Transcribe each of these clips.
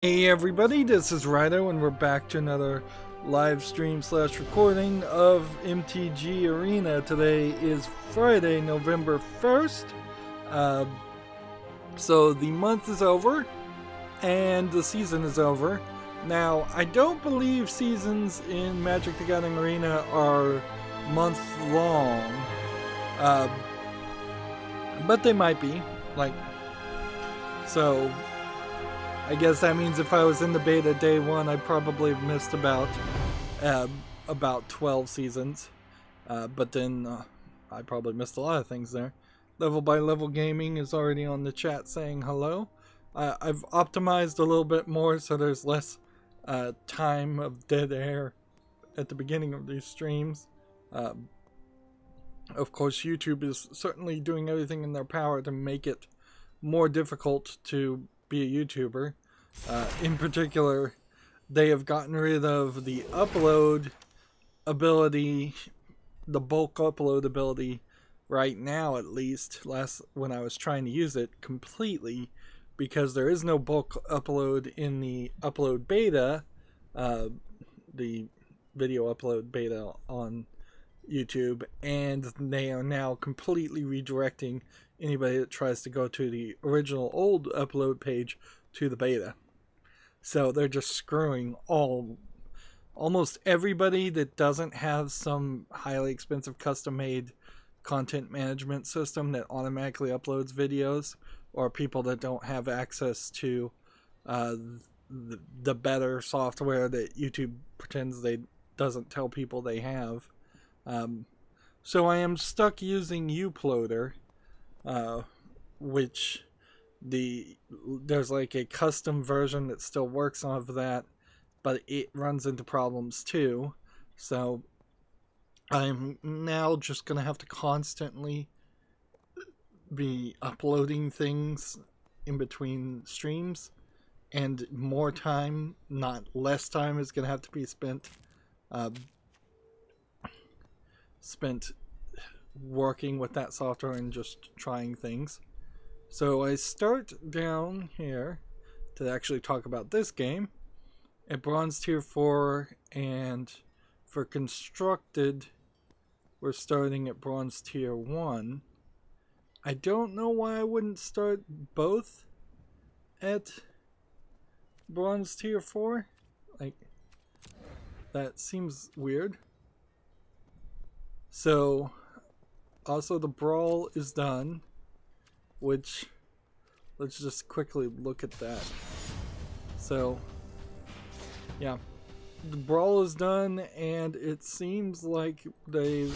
Hey everybody, this is Rydo and we're back to another live stream / recording of MTG Arena. Today is Friday, November 1st. So the month is over and the season is over. Now, I don't believe seasons in Magic the Gathering Arena are month long. But they might be. So I guess that means if I was in the beta day one, I probably missed about 12 seasons. But then I probably missed a lot of things there. Level by Level Gaming is already on the chat saying hello. I've optimized a little bit more so there's less time of dead air at the beginning of these streams. Of course, YouTube is certainly doing everything in their power to make it more difficult to be a YouTuber. In particular, they have gotten rid of the upload ability, the bulk upload ability right now, at least, when I was trying to use it completely, because there is no bulk upload in the upload beta, the video upload beta on YouTube, and they are now completely redirecting anybody that tries to go to the original old upload page to the beta. So they're just screwing almost everybody that doesn't have some highly expensive custom-made content management system that automatically uploads videos, or people that don't have access to the better software that YouTube pretends they doesn't tell people they have. So I am stuck using uploader, which there's like a custom version that still works off of that, but it runs into problems too. So I'm now just gonna have to constantly be uploading things in between streams, and more time, not less time, is gonna have to be spent working with that software and just trying things. So I start down here to actually talk about this game at Bronze Tier 4, and for Constructed, we're starting at Bronze Tier 1. I don't know why I wouldn't start both at Bronze Tier 4. That seems weird. So, also the Brawl is done, which, let's just quickly look at that. So, yeah, the Brawl is done, and it seems like there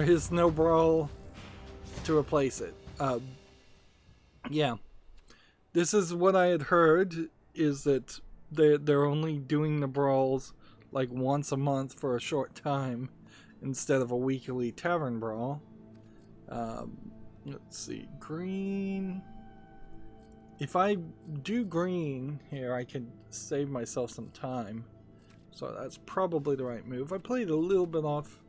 is no Brawl to replace it. Yeah, this is what I had heard, is that they're only doing the Brawls like once a month for a short time, instead of a weekly Tavern Brawl. Let's see, green. If I do green here, I can save myself some time. So that's probably the right move. I played a little bit off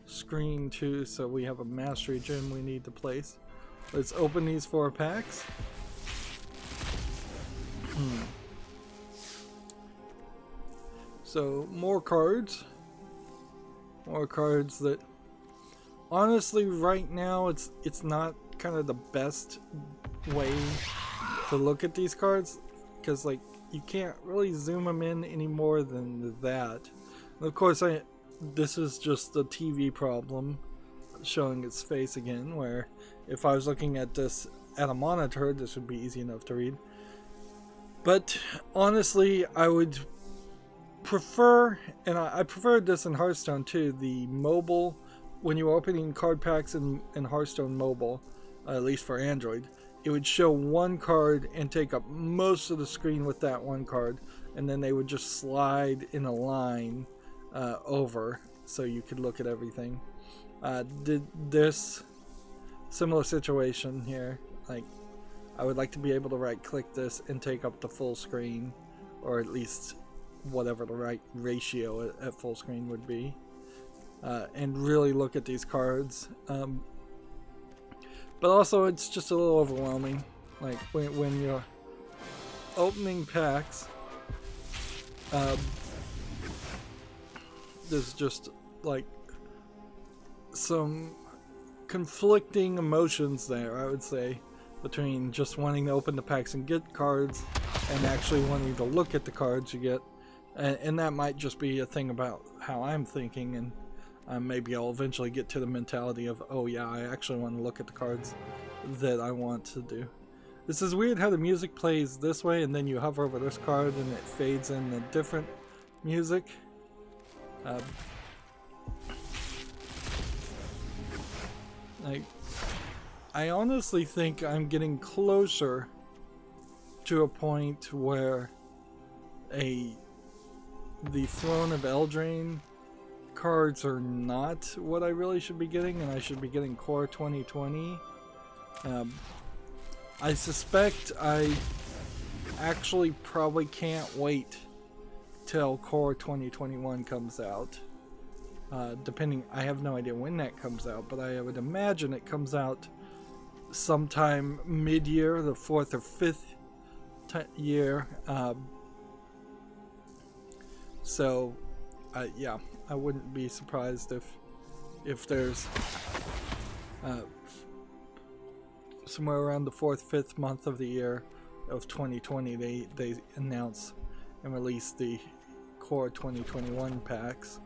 screen too, so we have a mastery gem we need to place. Let's open these 4 packs. So more cards. More cards that, honestly, right now it's not kind of the best way to look at these cards, because you can't really zoom them in any more than that. And of course, this is just a TV problem showing its face again, where if I was looking at this at a monitor, this would be easy enough to read. But honestly, I would prefer, and I preferred this in Hearthstone too, the mobile, when you were opening card packs in Hearthstone mobile, at least for Android, it would show one card and take up most of the screen with that one card, and then they would just slide in a line over, so you could look at everything. Did this similar situation here, I would like to be able to right click this and take up the full screen, or at least whatever the right ratio at full screen would be, and really look at these cards. But also, it's just a little overwhelming. When you're opening packs, There's just like some conflicting emotions there, I would say, between just wanting to open the packs and get cards and actually wanting to look at the cards you get. And that might just be a thing about how I'm thinking, and maybe I'll eventually get to the mentality of, oh yeah, I actually want to look at the cards that I want to do. This is weird how the music plays this way and then you hover over this card and it fades in a different music. I honestly think I'm getting closer to a point where the Throne of Eldraine cards are not what I really should be getting, and I should be getting Core 2020. I suspect I actually probably can't wait till Core 2021 comes out. Depending, I have no idea when that comes out, but I would imagine it comes out sometime mid-year, the 4th or 5th year. So, yeah, I wouldn't be surprised if there's somewhere around the 4th, 5th month of the year of 2020 they announce and release the Core 2021 packs,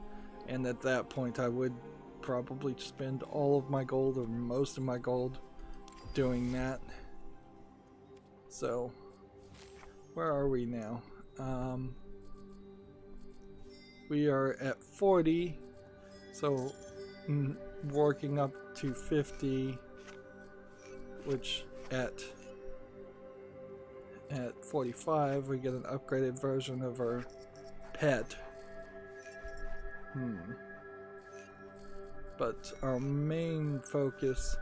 and at that point I would probably spend all of my gold or most of my gold doing that. So where are we now? We are at 40, so working up to 50, which at 45 we get an upgraded version of our pet. But our main focus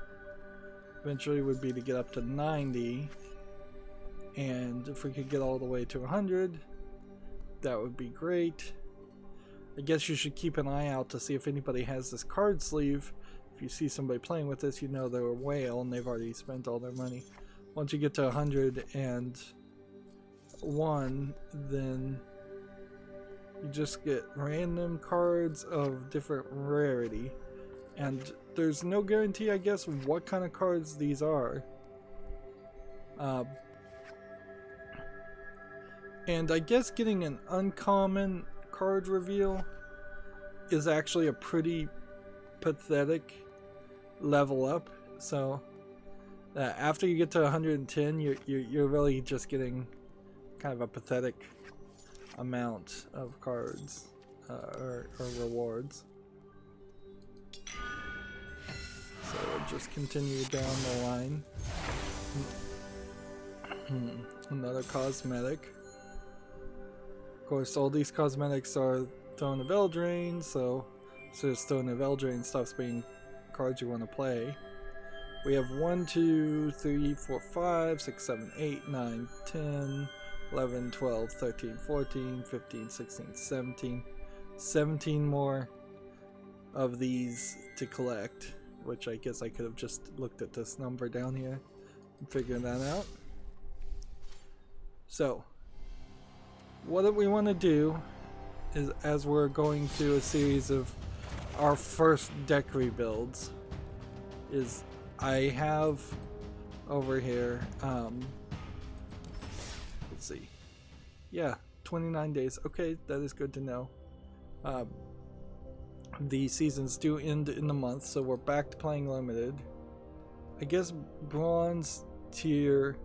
eventually would be to get up to 90, and if we could get all the way to 100, that would be great. I guess you should keep an eye out to see if anybody has this card sleeve. If you see somebody playing with this, you know they're a whale and they've already spent all their money. Once you get to 101, then you just get random cards of different rarity. And there's no guarantee, I guess, what kind of cards these are. And I guess getting an uncommon card reveal is actually a pretty pathetic level up. So after you get to 110, you're really just getting kind of a pathetic amount of cards or rewards. So we'll just continue down the line. Another cosmetic. Of course, all these cosmetics are Throne of Eldraine, so there's Throne of Eldraine stops being cards you want to play. We have 1, 2, 3, 4, 5, 6, 7, 8, 9, 10, 11, 12, 13, 14, 15, 16, 17. 17 more of these to collect, which I guess I could have just looked at this number down here and figured that out. So, what we want to do is, as we're going through a series of our first deck rebuilds, is I have over here, let's see, yeah, 29 days. Okay, that is good to know. The seasons do end in the month, so we're back to playing limited. I guess bronze tier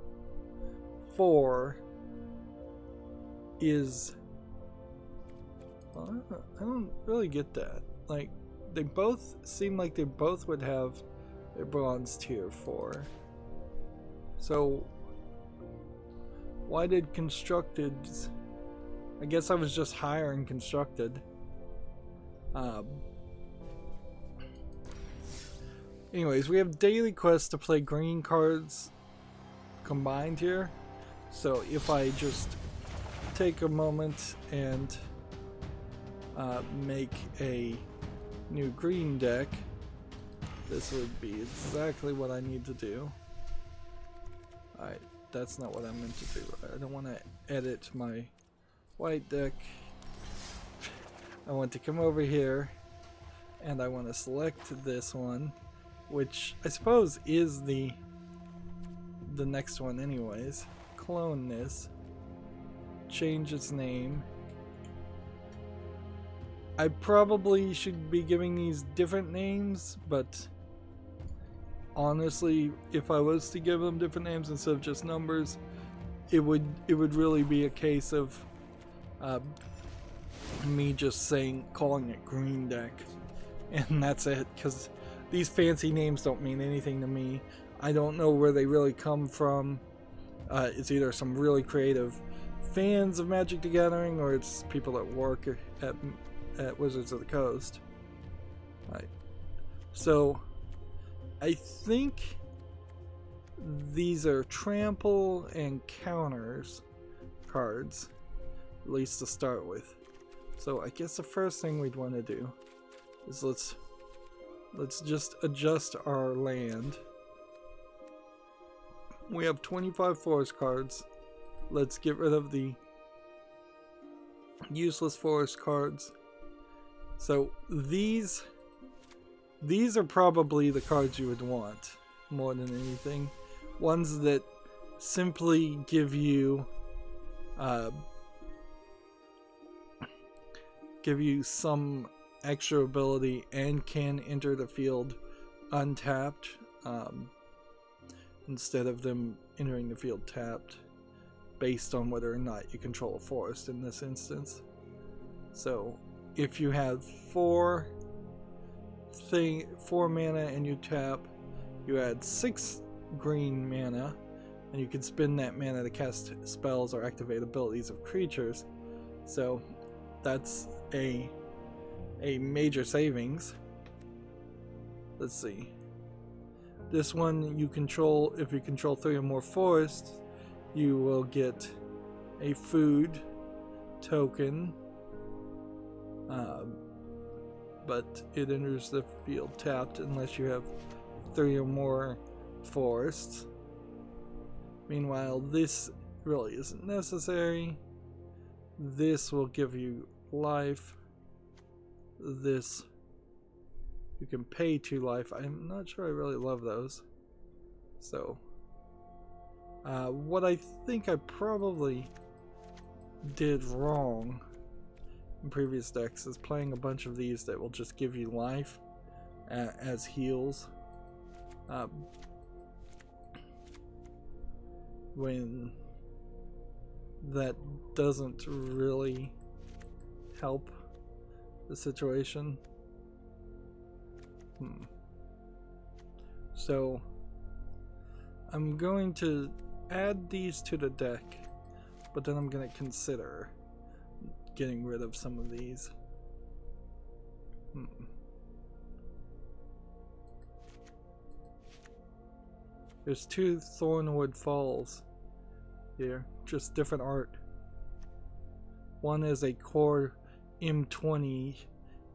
4 is, well, I don't really get that. Like, they both seem like they both would have a bronze tier 4. So why did constructed, I guess I was just higher in constructed. Anyways, we have daily quests to play green cards combined here. So if I just take a moment and make a new green deck, this would be exactly what I need to do. Alright, that's not what I meant to do. I don't want to edit my white deck. I want to come over here and I want to select this one, which I suppose is the next one anyways. Clone this, change its name. I probably should be giving these different names, but honestly, if I was to give them different names instead of just numbers, it would really be a case of me just calling it green deck, and that's it, because these fancy names don't mean anything to me. I don't know where they really come from. It's either some really creative fans of Magic the Gathering, or it's people that work at Wizards of the Coast. Right. So I think these are trample and counters cards, at least to start with. So I guess the first thing we'd want to do is let's just adjust our land. We have 25 forest cards. Let's get rid of the useless forest cards. So these are probably the cards you would want more than anything. Ones that simply give you some extra ability and can enter the field untapped, instead of them entering the field tapped, based on whether or not you control a forest in this instance. So if you have 4 mana and you tap, you add 6 green mana, and you can spend that mana to cast spells or activate abilities of creatures. So that's a major savings. Let's see. This one you control, if you control 3 or more forests, you will get a food token, but it enters the field tapped unless you have 3 or more forests. Meanwhile, this really isn't necessary. This will give you life. This, you can pay 2 life. I'm not sure I really love those. So, what I think I probably did wrong in previous decks is playing a bunch of these that will just give you life as heals. When that doesn't really help the situation. So I'm going to add these to the deck, but then I'm going to consider getting rid of some of these. There's 2 Thornwood Falls here, just different art. One is a core M20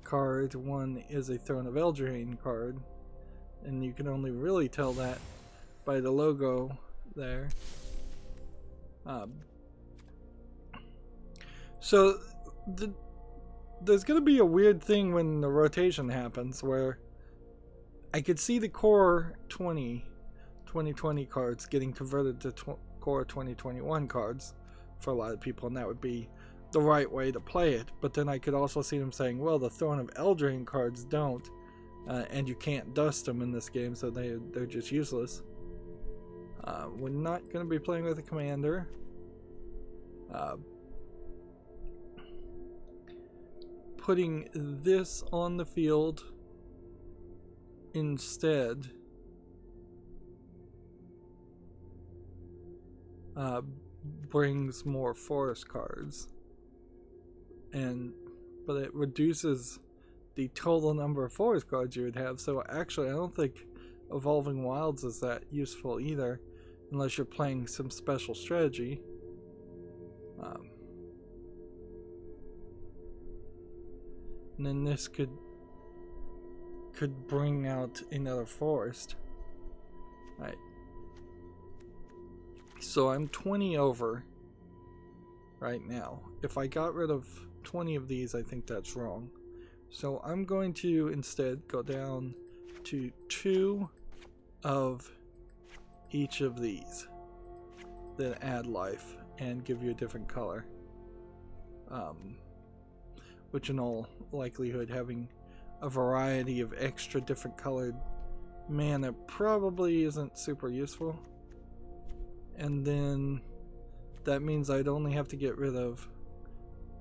card, one is a Throne of Eldraine card, and you can only really tell that by the logo there. So there's going to be a weird thing when the rotation happens, where I could see the core 2020 cards getting converted to core 2021 cards for a lot of people, and that would be the right way to play it. But then I could also see them saying, well, the Throne of Eldraine cards don't, and you can't dust them in this game, so they're just useless. We're not going to be playing with a commander. Putting this on the field instead brings more forest cards, but it reduces the total number of forest cards you would have. So actually I don't think Evolving Wilds is that useful either, unless you're playing some special strategy. And then this could bring out another forest. Right. So I'm 20 over. right now. If I got rid of 20 of these, I think that's wrong. So I'm going to instead go down to 2 of each of these that add life and give you a different color. Which in all likelihood, having a variety of extra different colored mana probably isn't super useful. And then that means I'd only have to get rid of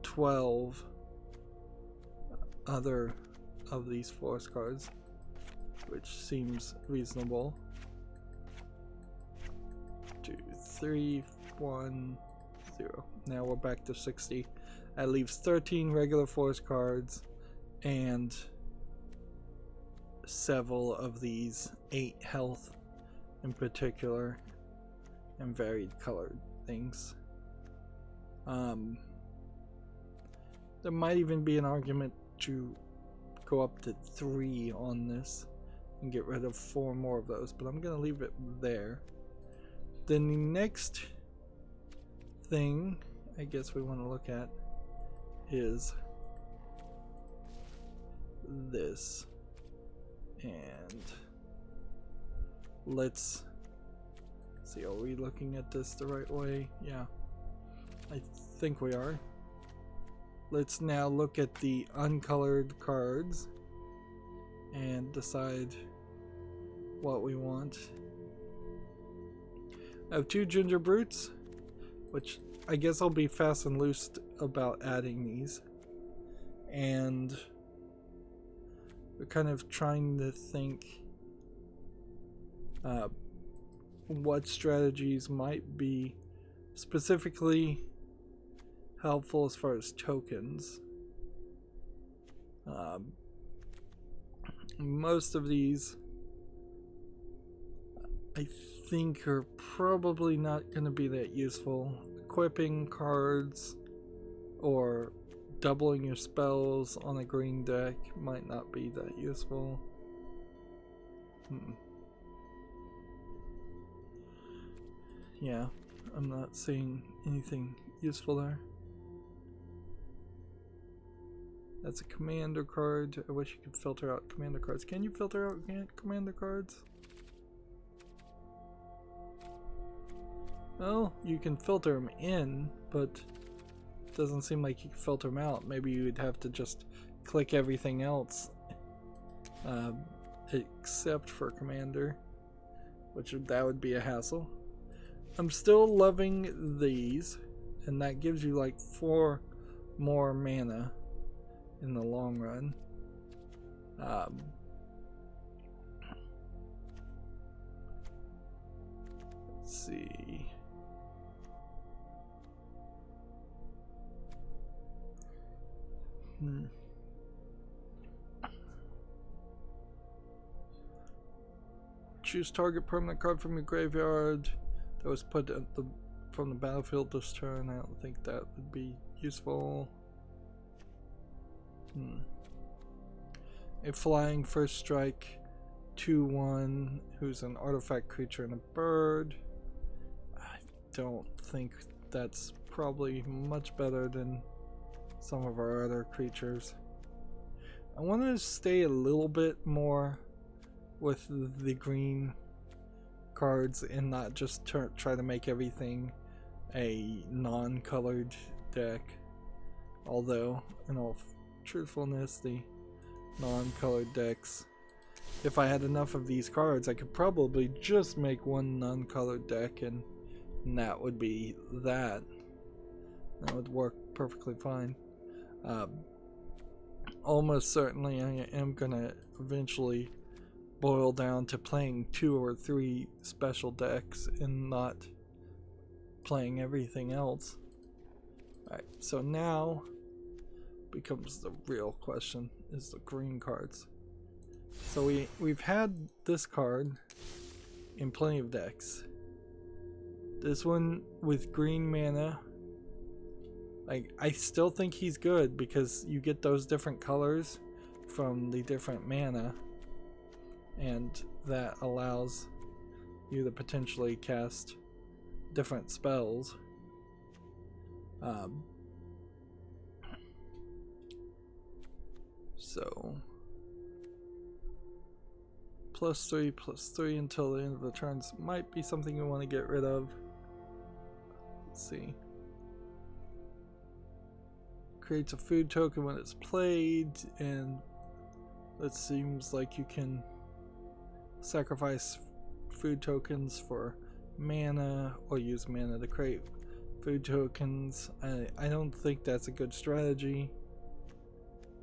12 other of these forest cards, which seems reasonable. 2, 3, 1, 0. Now we're back to 60. That leaves 13 regular forest cards and several of these 8 health in particular and varied colored things. There might even be an argument to go up to 3 on this and get rid of 4 more of those, but I'm gonna leave it there. Then the next thing I guess we want to look at is this, and let's see, are we looking at this the right way? Yeah, I think we are. Let's now look at the uncolored cards and decide what we want. I have 2 ginger brutes, which I guess I'll be fast and loose about adding these, and we're kind of trying to think what strategies might be specifically helpful as far as tokens. Most of these I think are probably not going to be that useful. Equipping cards or doubling your spells on a green deck might not be that useful. Yeah, I'm not seeing anything useful there. That's a commander card. I wish you could filter out commander cards. Can you filter out commander cards? Well, you can filter them in, but it doesn't seem like you can filter them out. Maybe you would have to just click everything else except for commander, that would be a hassle. I'm still loving these, and that gives you like 4 more mana in the long run. Let's see. Choose target permanent card from your graveyard that was put at from the battlefield this turn. I don't think that would be useful. A flying first strike 2/1 who's an artifact creature and a bird. I don't think that's probably much better than some of our other creatures. I want to stay a little bit more with the green cards and not just try to make everything a non-colored deck. Although, in all truthfulness, the non-colored decks, if I had enough of these cards, I could probably just make one non-colored deck, and that would be that. That would work perfectly fine. Almost certainly I am gonna eventually boil down to playing 2 or 3 special decks and not playing everything else. Alright, so now becomes the real question, is the green cards. So we've had this card in plenty of decks. This one with green mana, I still think he's good because you get those different colors from the different mana, and that allows you to potentially cast different spells. So +3/+3 until the end of the turns might be something you want to get rid of. Let's see. Creates a food token when it's played, and it seems like you can sacrifice food tokens for mana or use mana to create food tokens. I don't think that's a good strategy.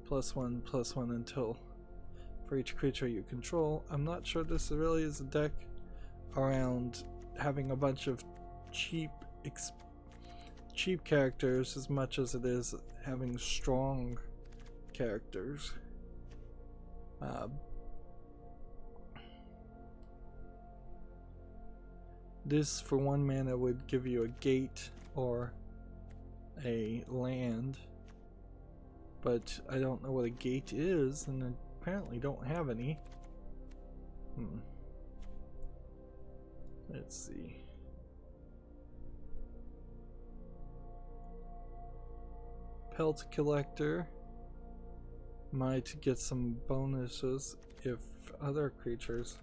+1/+1 until for each creature you control. I'm not sure this really is a deck around having a bunch of cheap characters as much as it is having strong characters. This for 1 mana would give you a gate or a land, but I don't know what a gate is, and I apparently don't have any. Let's see. Pelt collector might get some bonuses if other creatures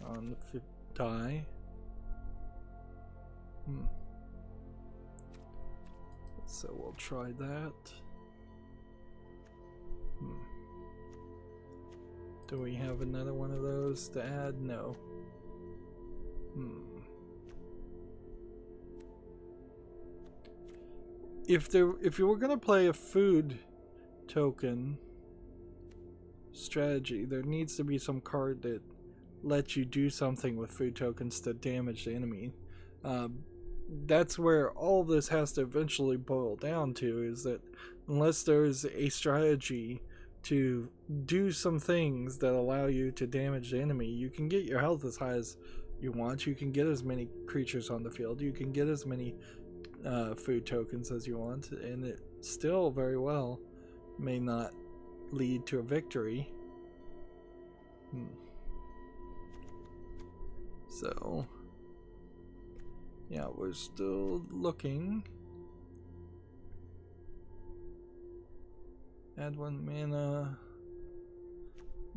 on the die. So we'll try that. Do we have another one of those to add? No. If you were gonna play a food token strategy, there needs to be some card that lets you do something with food tokens to damage the enemy. That's where all this has to eventually boil down to, is that unless there's a strategy to do some things that allow you to damage the enemy, you can get your health as high as you want, you can get as many creatures on the field, you can get as many food tokens as you want, and it still very well may not lead to a victory. So yeah, we're still looking. Add 1 mana.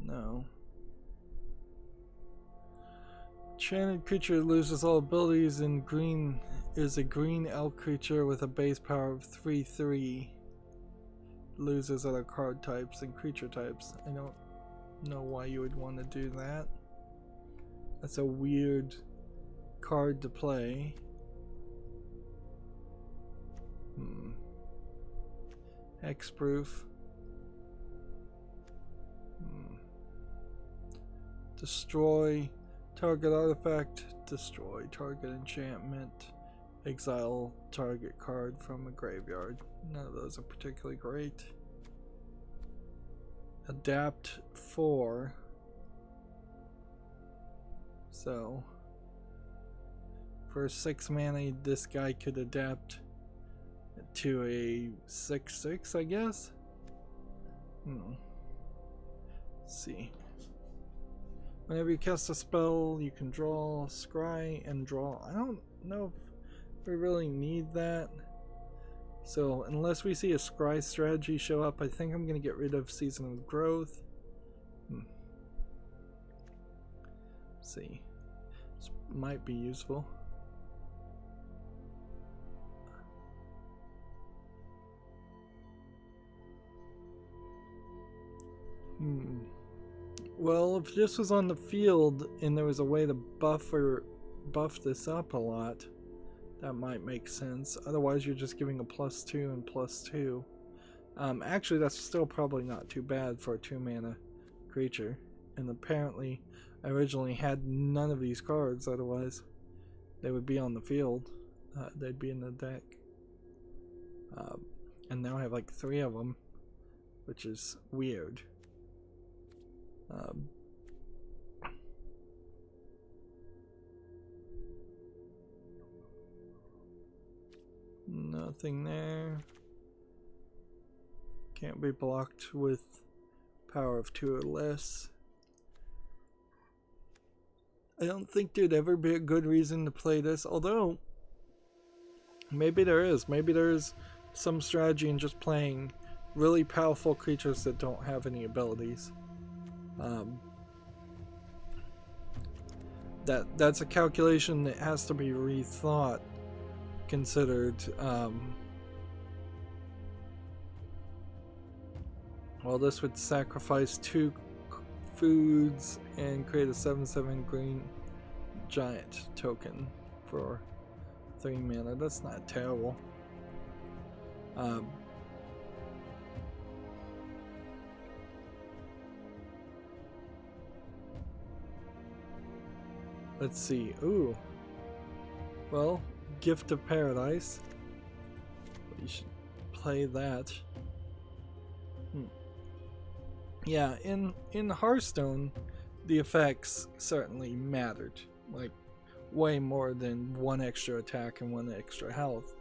No. Enchanted creature loses all abilities, and green is a green elk creature with a base power of 3/3. Loses other card types and creature types. I don't know why you would want to do that. That's a weird card to play. Hexproof. Destroy target artifact, destroy target enchantment, exile target card from a graveyard. None of those are particularly great. Adapt 4. So for 6 mana, this guy could adapt to a 6/6, I guess. Let's see. Whenever you cast a spell, you can draw, scry, and draw. I don't know if we really need that. So unless we see a scry strategy show up, I think I'm going to get rid of Season of Growth. Let's see. This might be useful. Well, if this was on the field and there was a way to buff this up a lot, that might make sense. Otherwise, you're just giving a +2 and +2. Actually, that's still probably not too bad for a 2 mana creature. And apparently, I originally had none of these cards. Otherwise, they would be on the field. They'd be in the deck. And now I have like 3 of them, which is weird. Nothing there. Can't be blocked with power of 2 or less. I don't think there'd ever be a good reason to play this, although Maybe there is. Maybe there's some strategy in just playing really powerful creatures that don't have any abilities. That's a calculation that has to be rethought, considered. Well, this would sacrifice 2 foods and create a 7/7 green giant token for 3 mana. That's not terrible. Let's see. Ooh. Well, Gift of Paradise. We should play that. Yeah, in Hearthstone, the effects certainly mattered. Like, way more than 1 extra attack and 1 extra health.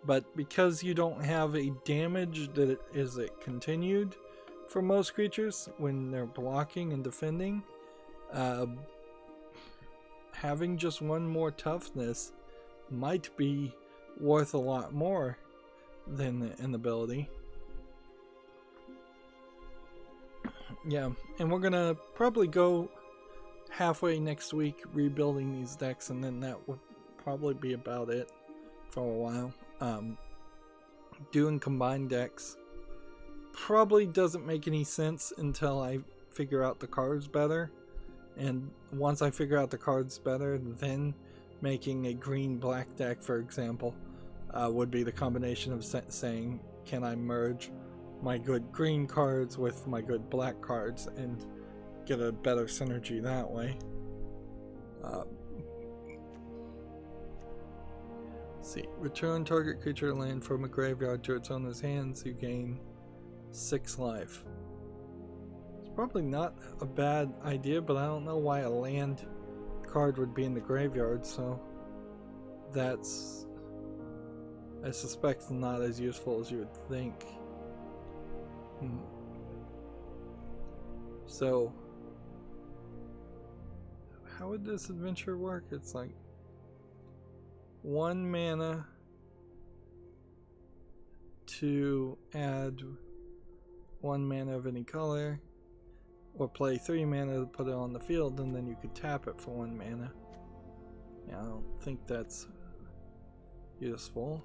But because you don't have a damage that is continued for most creatures when they're blocking and defending, having just 1 more toughness might be worth a lot more than an ability. Yeah, and we're gonna probably go halfway next week rebuilding these decks, and then that would probably be about it for a while. Doing combined decks probably doesn't make any sense until I figure out the cards better, and once I figure out the cards better, then making a green-black deck, for example, would be the combination of saying, can I merge my good green cards with my good black cards and get a better synergy that way. See, return target creature land from a graveyard to its owner's hands. You gain 6 life. It's probably not a bad idea, but I don't know why a land card would be in the graveyard, so that's, I suspect, not as useful as you would think. So, how would this adventure work? It's like 1 mana to add 1 mana of any color, or play 3 mana to put it on the field, and then you could tap it for 1 mana. Yeah, I don't think that's useful.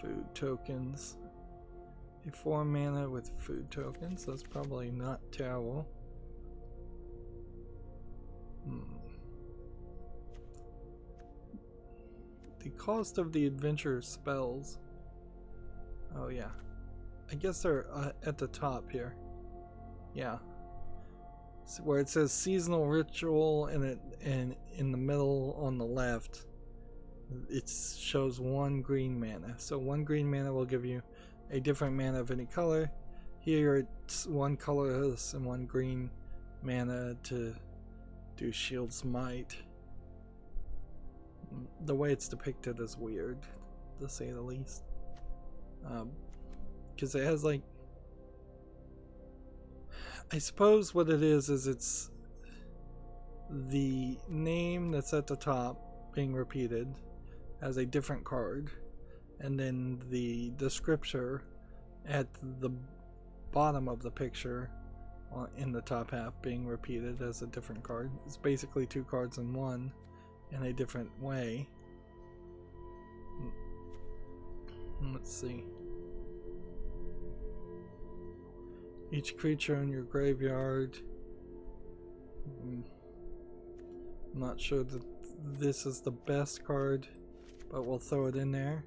Food tokens. A 4 mana with food tokens. That's probably not terrible. The cost of the adventure spells. Oh yeah. I guess they're at the top here. Yeah. So where it says seasonal ritual and in the middle on the left, it shows 1 green mana. So 1 green mana will give you a different mana of any color. Here it's 1 colorless and 1 green mana to do Shield's Might. The way it's depicted is weird, to say the least. Because it has, like, I suppose what it is it's the name that's at the top being repeated as a different card, and then the descriptor at the bottom of the picture in the top half being repeated as a different card. It's basically 2 cards in one in a different way. Let's see. Each creature in your graveyard. I'm not sure that this is the best card, but we'll throw it in there.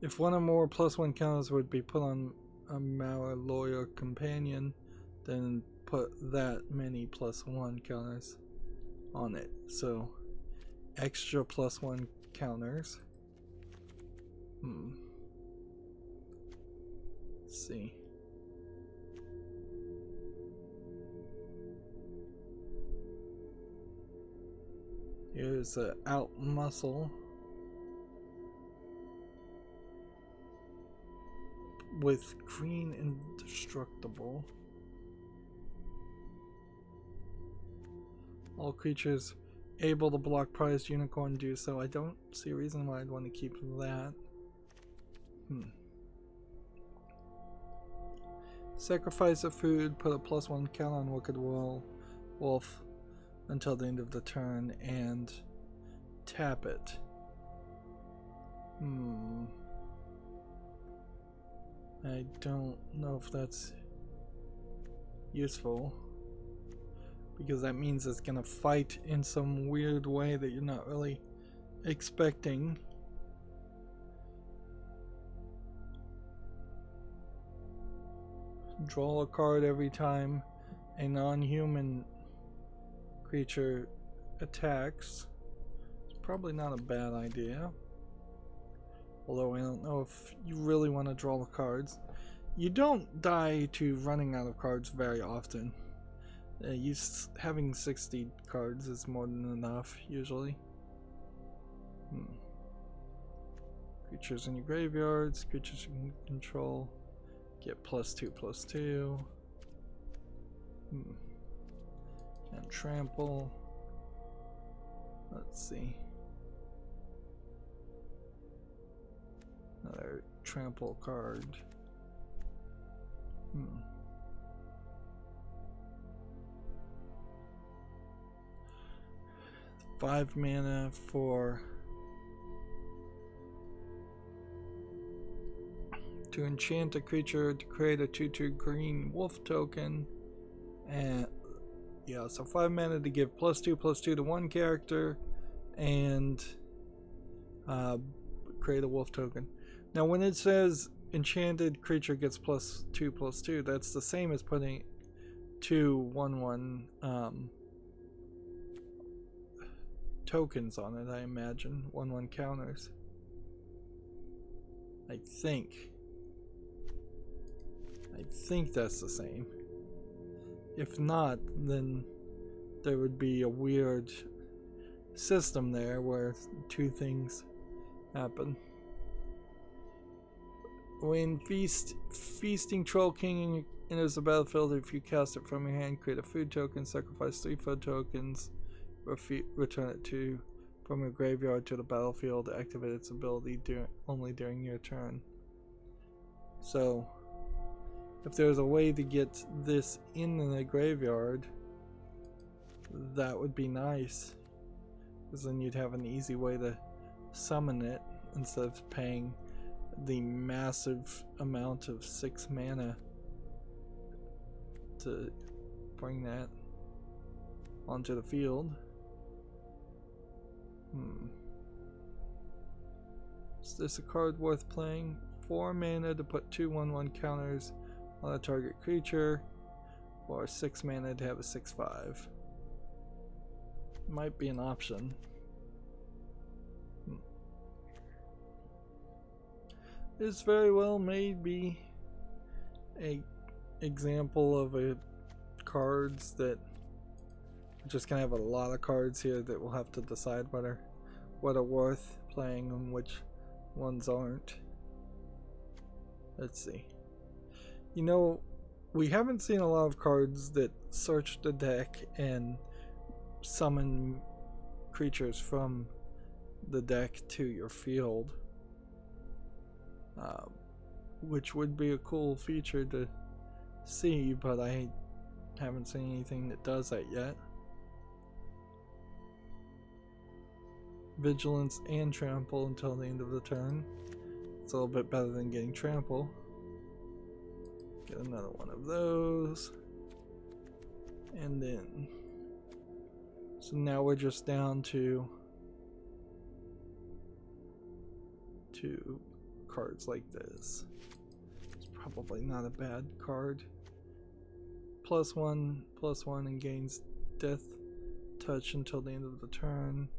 If 1 or more +1 counters would be put on a Mauer Lawyer Companion, then put that many +1 counters on it. So, extra +1 counters. Let's see. Here's a out muscle with green indestructible. All creatures able to block prized unicorn, do so. I don't see a reason why I'd want to keep that. Sacrifice a food, put a +1 count on Wicked Wolf until the end of the turn, and tap it. I don't know if that's useful, because that means it's gonna fight in some weird way that you're not really expecting. Draw a card every time a non-human creature attacks. It's probably not a bad idea. Although I don't know if you really want to draw the cards. You don't die to running out of cards very often. Having 60 cards is more than enough, usually. Creatures in your graveyards, creatures you can control. Get +2/+2. And trample. Let's see. Another trample card. 5 mana for to enchant a creature to create a 2/2 green wolf token. And yeah, so 5 mana to give +2/+2 to one character and create a wolf token. Now when it says enchanted creature gets +2/+2, that's the same as putting 2/1/1 tokens on it, I imagine. 1/1 counters. I think that's the same. If not, then there would be a weird system there where two things happen. When feasting Troll King enters the battlefield, if you cast it from your hand, create a food token, sacrifice 3 food tokens, return it from your graveyard to the battlefield, activate its ability only during your turn. So if there's a way to get this in the graveyard, that would be nice, because then you'd have an easy way to summon it instead of paying the massive amount of 6 mana to bring that onto the field. Is this a card worth playing? 4 mana to put 2/1/1 counters on a target creature, or 6 mana to have a 6/5. Might be an option. This very well may be a example of a cards that we're just gonna have a lot of cards here that we'll have to decide what are worth playing and which ones aren't. Let's see. You know, we haven't seen a lot of cards that search the deck and summon creatures from the deck to your field, which would be a cool feature to see, but I haven't seen anything that does that yet. Vigilance and trample until the end of the turn. It's a little bit better than getting trample. Get another one of those. And then, so now we're just down to 2 cards like this. It's probably not a bad card. +1/+1 and gains death touch until the end of the turn.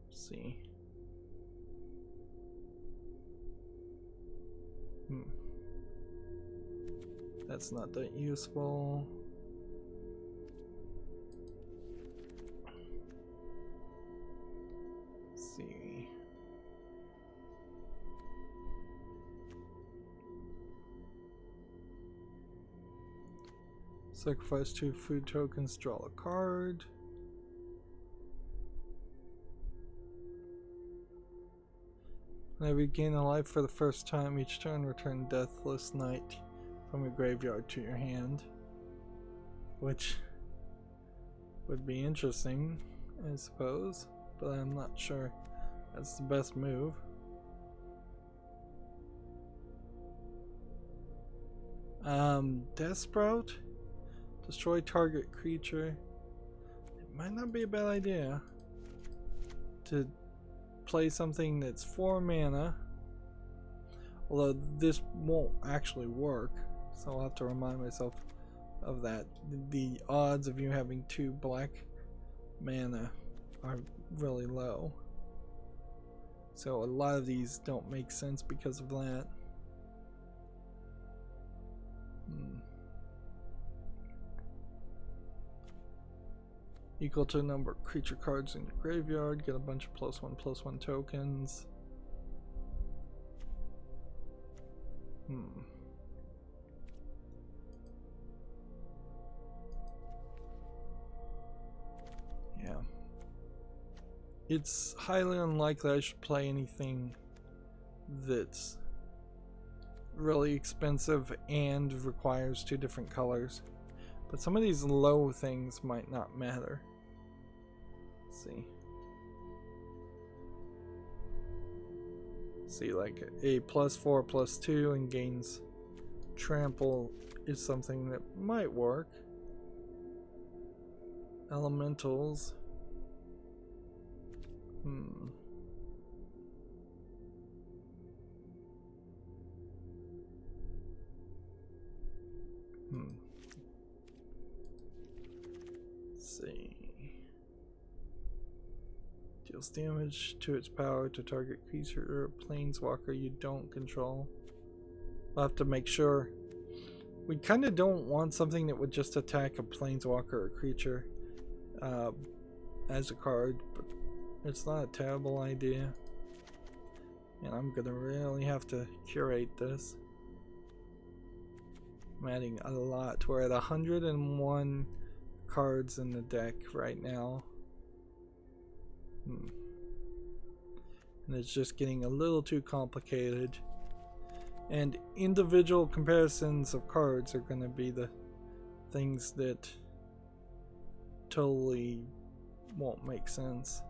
Let's see. That's not that useful. Let's see. Sacrifice 2 food tokens, draw a card. Whenever you gain a life for the first time each turn, return Deathless Knight from your graveyard to your hand. Which would be interesting, I suppose, but I'm not sure that's the best move. Death Sprout? Destroy target creature. It might not be a bad idea to play something that's 4 mana, although this won't actually work, so I'll have to remind myself of that. The odds of you having 2 black mana are really low, so a lot of these don't make sense because of that. Equal to the number of creature cards in your graveyard, get a bunch of +1/+1 tokens. Yeah. It's highly unlikely I should play anything that's really expensive and requires 2 different colors. But some of these low things might not matter. Let's see. See, like a +4/+2 and gains trample is something that might work. Elementals. Let's see. Deals damage to its power to target creature or planeswalker you don't control. We'll have to make sure. We kind of don't want something that would just attack a planeswalker or creature as a card, but it's not a terrible idea. And I'm gonna really have to curate this. I'm adding a lot. We're at 101 cards in the deck right now. And it's just getting a little too complicated. And individual comparisons of cards are going to be the things that totally won't make sense.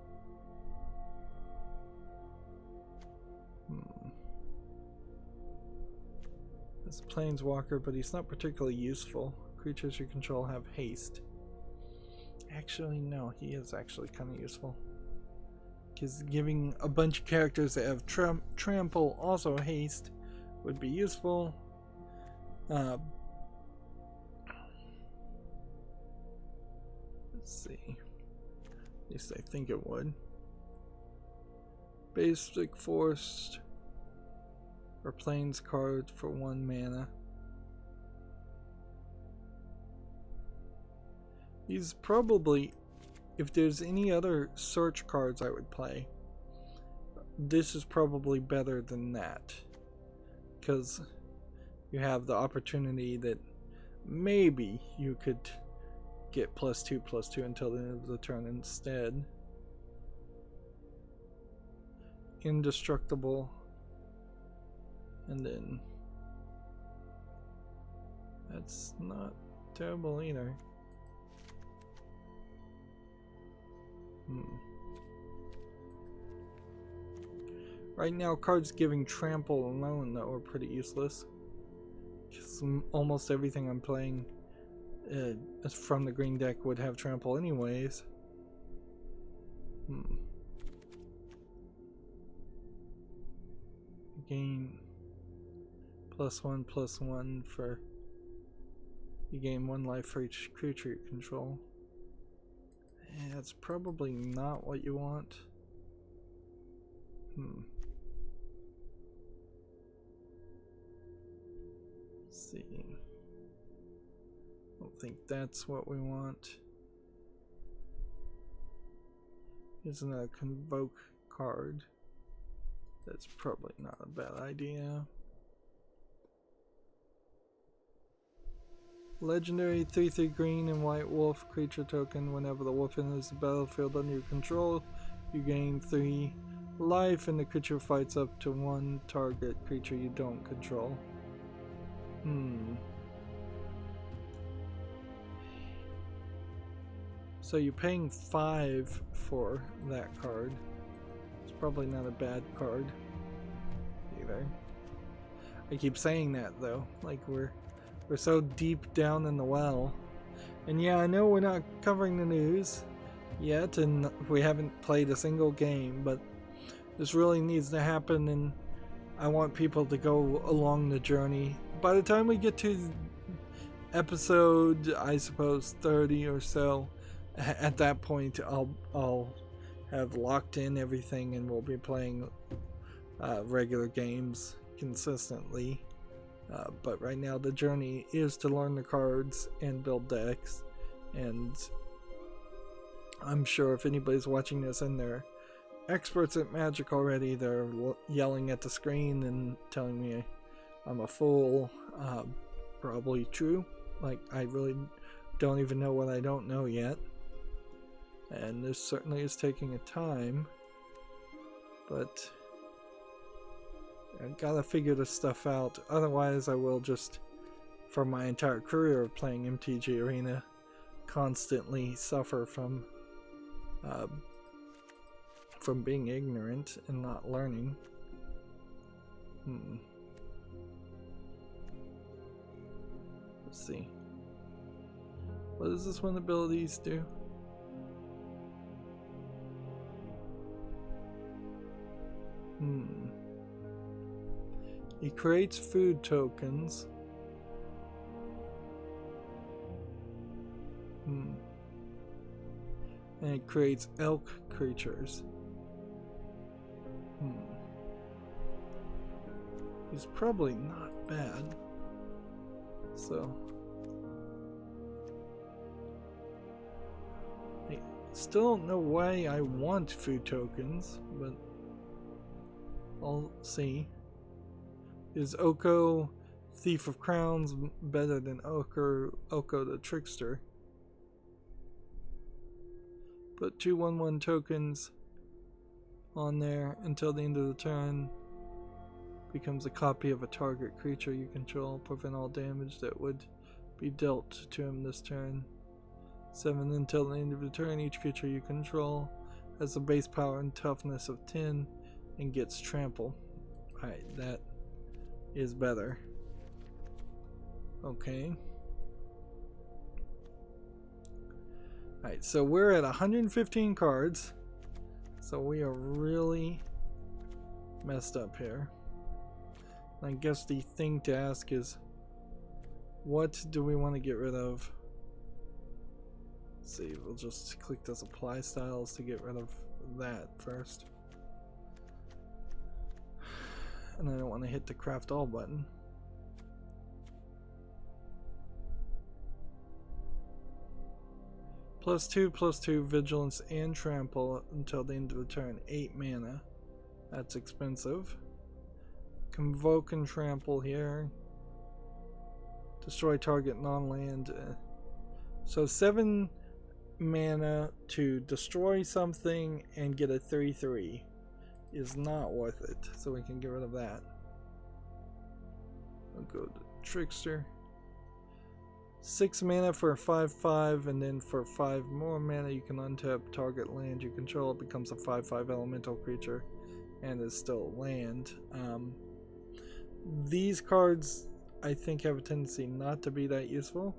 It's a planeswalker, but he's not particularly useful. Creatures you control have haste. Actually, no, he is actually kind of useful. Because giving a bunch of characters that have trample also haste would be useful. Let's see. At least I think it would. Basic Force or Plains card for 1 mana. He's probably, if there's any other search cards I would play, this is probably better than that. Because you have the opportunity that maybe you could get +2/+2 until the end of the turn instead. Indestructible. And then that's not terrible either. Right now, cards giving trample alone though are pretty useless. Because almost everything I'm playing from the green deck would have trample anyways. Gain +1/+1 for you gain 1 life for each creature you control. Yeah, that's probably not what you want. Let's see. I don't think that's what we want. Here's another Convoke card. That's probably not a bad idea. Legendary 3/3 green and white wolf creature token. Whenever the wolf enters the battlefield under your control, you gain 3 life, and the creature fights up to one target creature you don't control. So you're paying 5 for that card. It's probably not a bad card either. I keep saying that though, like we're so deep down in the well. And yeah, I know we're not covering the news yet, and we haven't played a single game, but this really needs to happen, and I want people to go along the journey. By the time we get to episode, I suppose 30 or so, at that point I'll have locked in everything, and we'll be playing regular games consistently. But right now the journey is to learn the cards and build decks, and I'm sure if anybody's watching this and they're experts at Magic already, they're yelling at the screen and telling me I'm a fool. Probably true. Like, I really don't even know what I don't know yet, and this certainly is taking a time, but I gotta figure this stuff out. Otherwise I will just, for my entire career of playing MTG Arena, constantly suffer from being ignorant and not learning. Let's see. What does this one abilities do? It creates food tokens. And it creates elk creatures. He's probably not bad. So I still don't know why I want food tokens, but I'll see. Is Oko, Thief of Crowns, better than Oko the Trickster? Put 2/1/1 tokens on there until the end of the turn. Becomes a copy of a target creature you control. Prevent all damage that would be dealt to him this turn. 7 until the end of the turn. Each creature you control has a base power and toughness of 10 and gets trample. Alright, that is better. Okay. Alright, so we're at 115 cards. So we are really messed up here. I guess the thing to ask is, what do we want to get rid of? Let's see, we'll just click this apply styles to get rid of that first. And I don't want to hit the craft all button. +2/+2 vigilance and trample until the end of the turn. 8 mana. That's expensive. Convoke and trample here. Destroy target non-land. So 7 mana to destroy something and get a 3/3 is not worth it. So we can get rid of that. I'll go to Trickster. 6 mana for a 5/5, and then for 5 more mana you can untap target land you control. It becomes a 5/5 elemental creature and is still land. These cards I think have a tendency not to be that useful.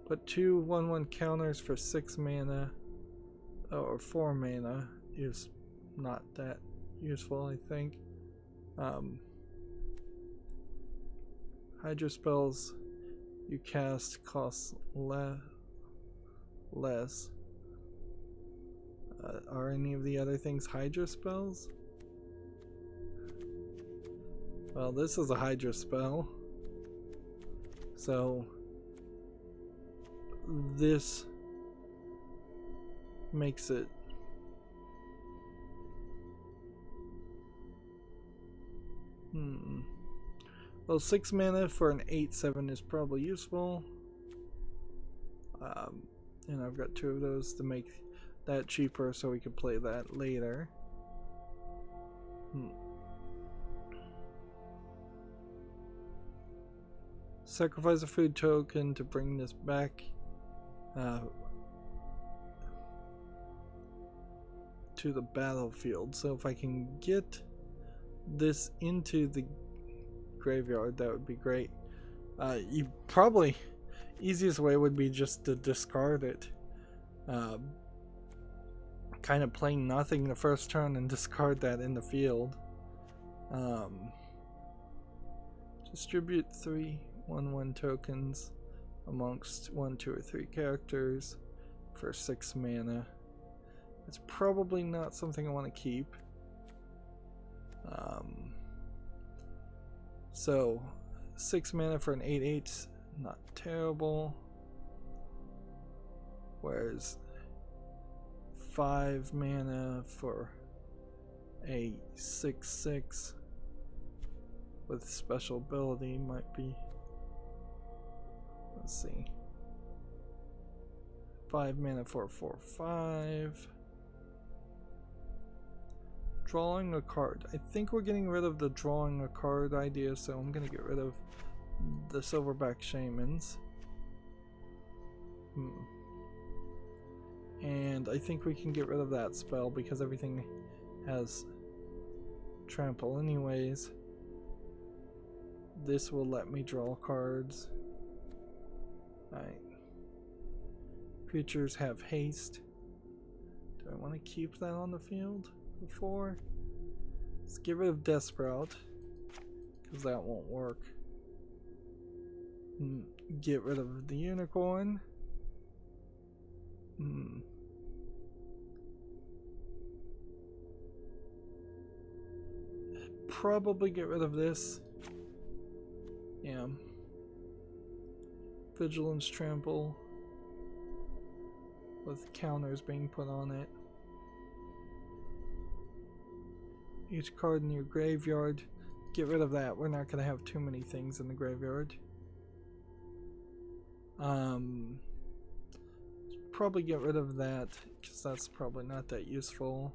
But 2/1/1 counters for 6 mana or 4 mana is not that useful, I think. Hydra spells you cast cost less. Are any of the other things Hydra spells? Well, this is a Hydra spell, so this makes it well, 6 mana for an 8/7 is probably useful, and I've got 2 of those to make that cheaper so we can play that later. Sacrifice a food token to bring this back to the battlefield. So if I can get this into the graveyard, that would be great. You probably easiest way would be just to discard it. Kind of playing nothing the first turn and discard that in the field. Distribute 3 1/1 tokens amongst 1, 2, or 3 characters for 6 mana. It's probably not something I want to keep. So 6 mana for an 8/8, not terrible. Whereas 5 mana for a 6/6 with special ability might be. Let's see. 5 mana for a 4/5. Drawing a card. I think we're getting rid of the drawing a card idea, so I'm gonna get rid of the Silverback Shamans. And I think we can get rid of that spell because everything has trample anyways. This will let me draw cards. Alright. Creatures have haste. Do I want to keep that on the field before? Let's get rid of Death Sprout, because that won't work. Get rid of the Unicorn. Probably get rid of this. Yeah. Vigilance Trample with counters being put on it. Each card in your graveyard, get rid of that. We're not going to have too many things in the graveyard. Probably get rid of that because that's probably not that useful.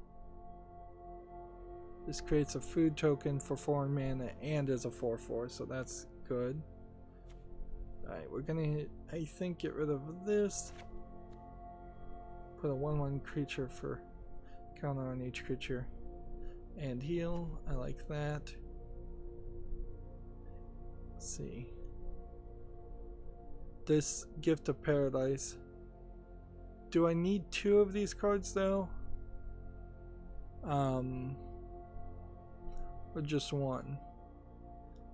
This creates a food token for 4 mana and is a 4/4, so that's good. Alright, we're gonna, I think, get rid of this. Put a 1/1 creature for counter on each creature. And heal. I like that. Let's see. This Gift of Paradise. Do I need 2 of these cards though? Or just 1?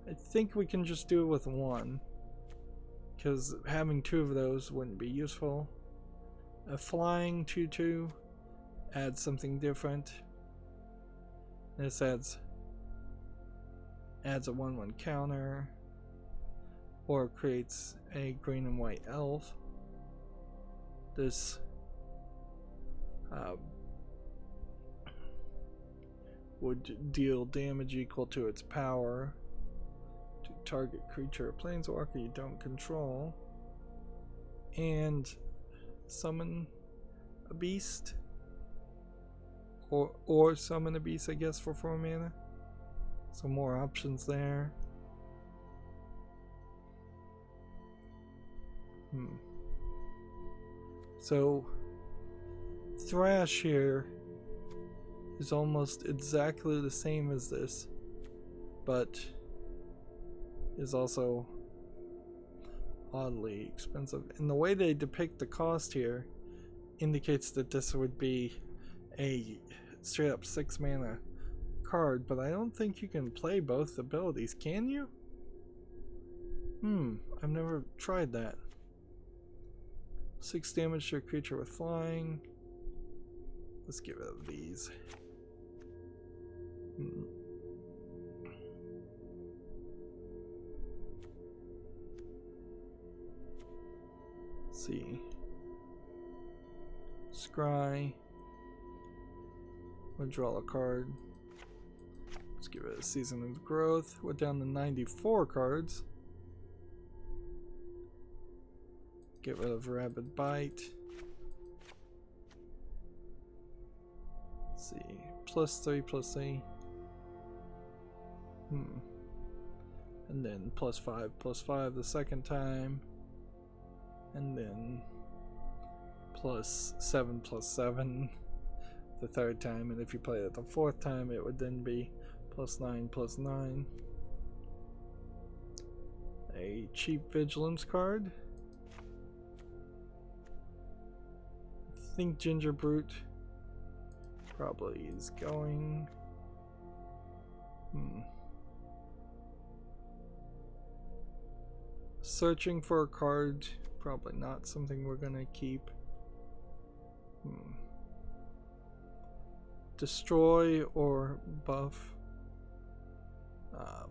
I think we can just do it with 1. Because having 2 of those wouldn't be useful. A flying 2/2 adds something different. This adds a 1/1 counter, or creates a green and white elf. This would deal damage equal to its power to target creature or planeswalker you don't control, and summon a beast. Or summon a beast, I guess, for 4 mana. So more options there. So Thrash here is almost exactly the same as this, but is also oddly expensive. And the way they depict the cost here indicates that this would be a straight up 6 mana card, but I don't think you can play both abilities, can you? I've never tried that. 6 damage to a creature with flying. Let's get rid of these. Let's see. Scry. We'll draw a card. Let's get rid of Season of Growth. We're down to 94 cards. Get rid of Rabid Bite. Let's see. +3/+3. And then +5/+5 the second time. And then +7/7 the third time. And if you play it the fourth time, it would then be +9/9. A cheap vigilance card. I think Ginger Brute probably is going. Searching for a card, probably not something we're gonna keep. Destroy or buff.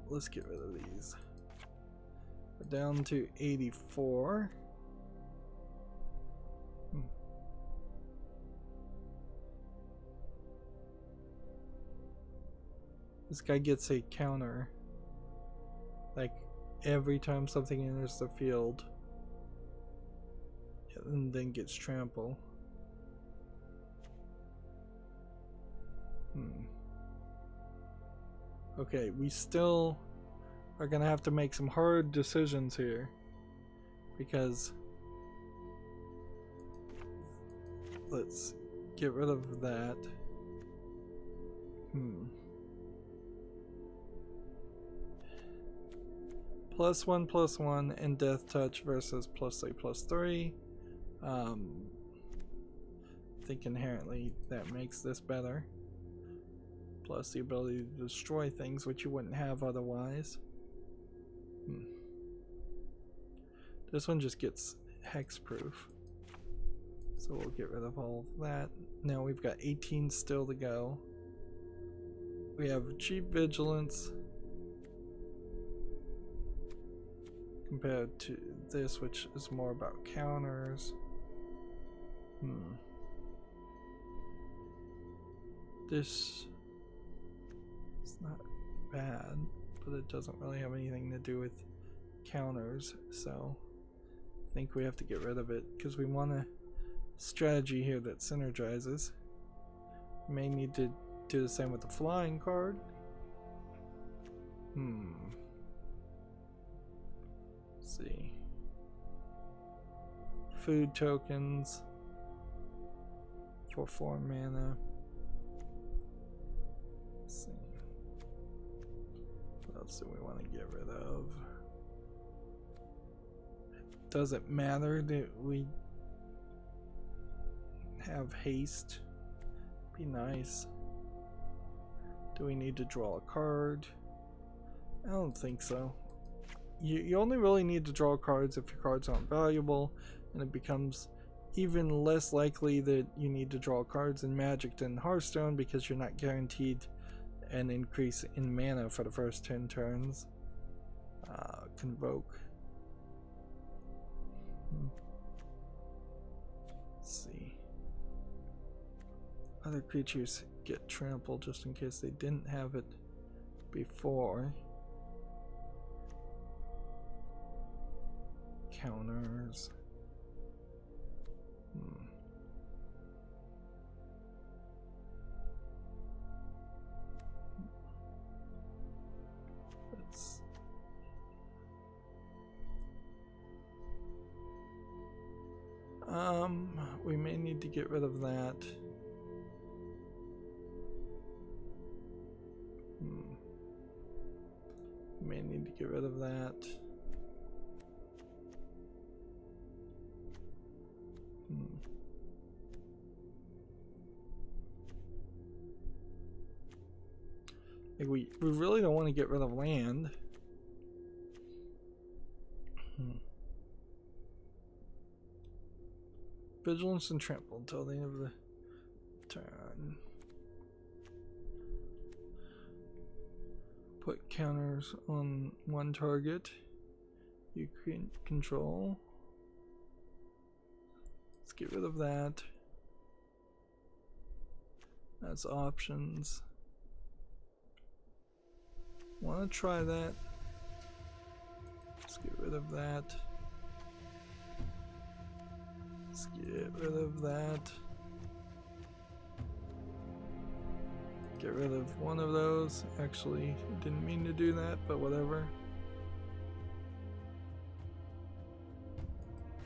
Let's get rid of these. We're down to 84. This guy gets a counter. Like every time something enters the field. And then gets trample. Okay, we still are gonna have to make some hard decisions here. Because let's get rid of that. +1/+1 and Death Touch versus +3/+3. I think inherently that makes this better. Plus the ability to destroy things which you wouldn't have otherwise. This one just gets hexproof. So we'll get rid of all of that. Now we've got 18 still to go. We have cheap vigilance compared to this, which is more about counters. This is not bad, but it doesn't really have anything to do with counters, so I think we have to get rid of it because we want a strategy here that synergizes. We may need to do the same with the flying card. Let's see. Food tokens for 4 mana. Let's see. What else do we want to get rid of? Does it matter that we have haste? Be nice. Do we need to draw a card? I don't think so. You only really need to draw cards if your cards aren't valuable, and it becomes even less likely that you need to draw cards in Magic than Hearthstone because you're not guaranteed an increase in mana for the first 10 turns. Convoke. Let's see. Other creatures get trampled just in case they didn't have it before. Counters. Let's we may need to get rid of that. May need to get rid of that. Like we really don't want to get rid of land. Vigilance and trample until the end of the turn. Put counters on one target you can control. Let's get rid of that. That's options. Want to try that? Let's get rid of that. Let's get rid of that. Get rid of one of those. Actually, didn't mean to do that, but whatever.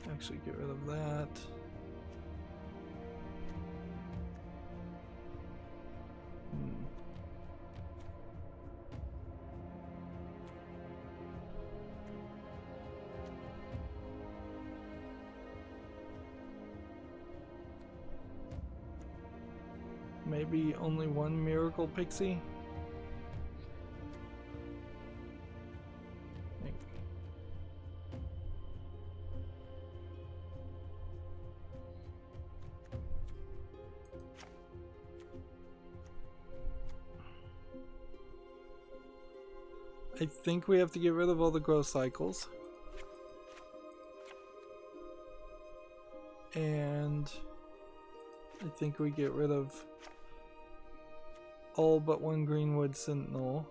Actually, get rid of that. Maybe only one miracle pixie? I think we have to get rid of all the growth cycles. And I think we get rid of all but one Greenwood Sentinel.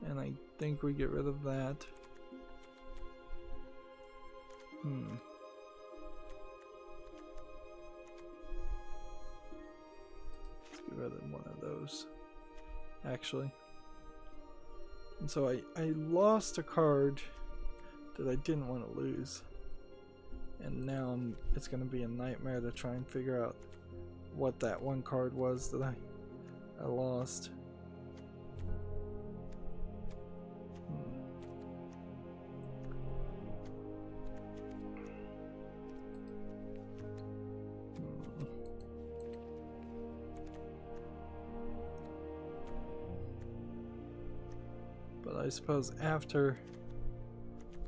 And I think we get rid of that. Let's get rid of one of those, actually. And so I lost a card that I didn't want to lose. And now it's going to be a nightmare to try and figure out what that one card was that I lost. But I suppose after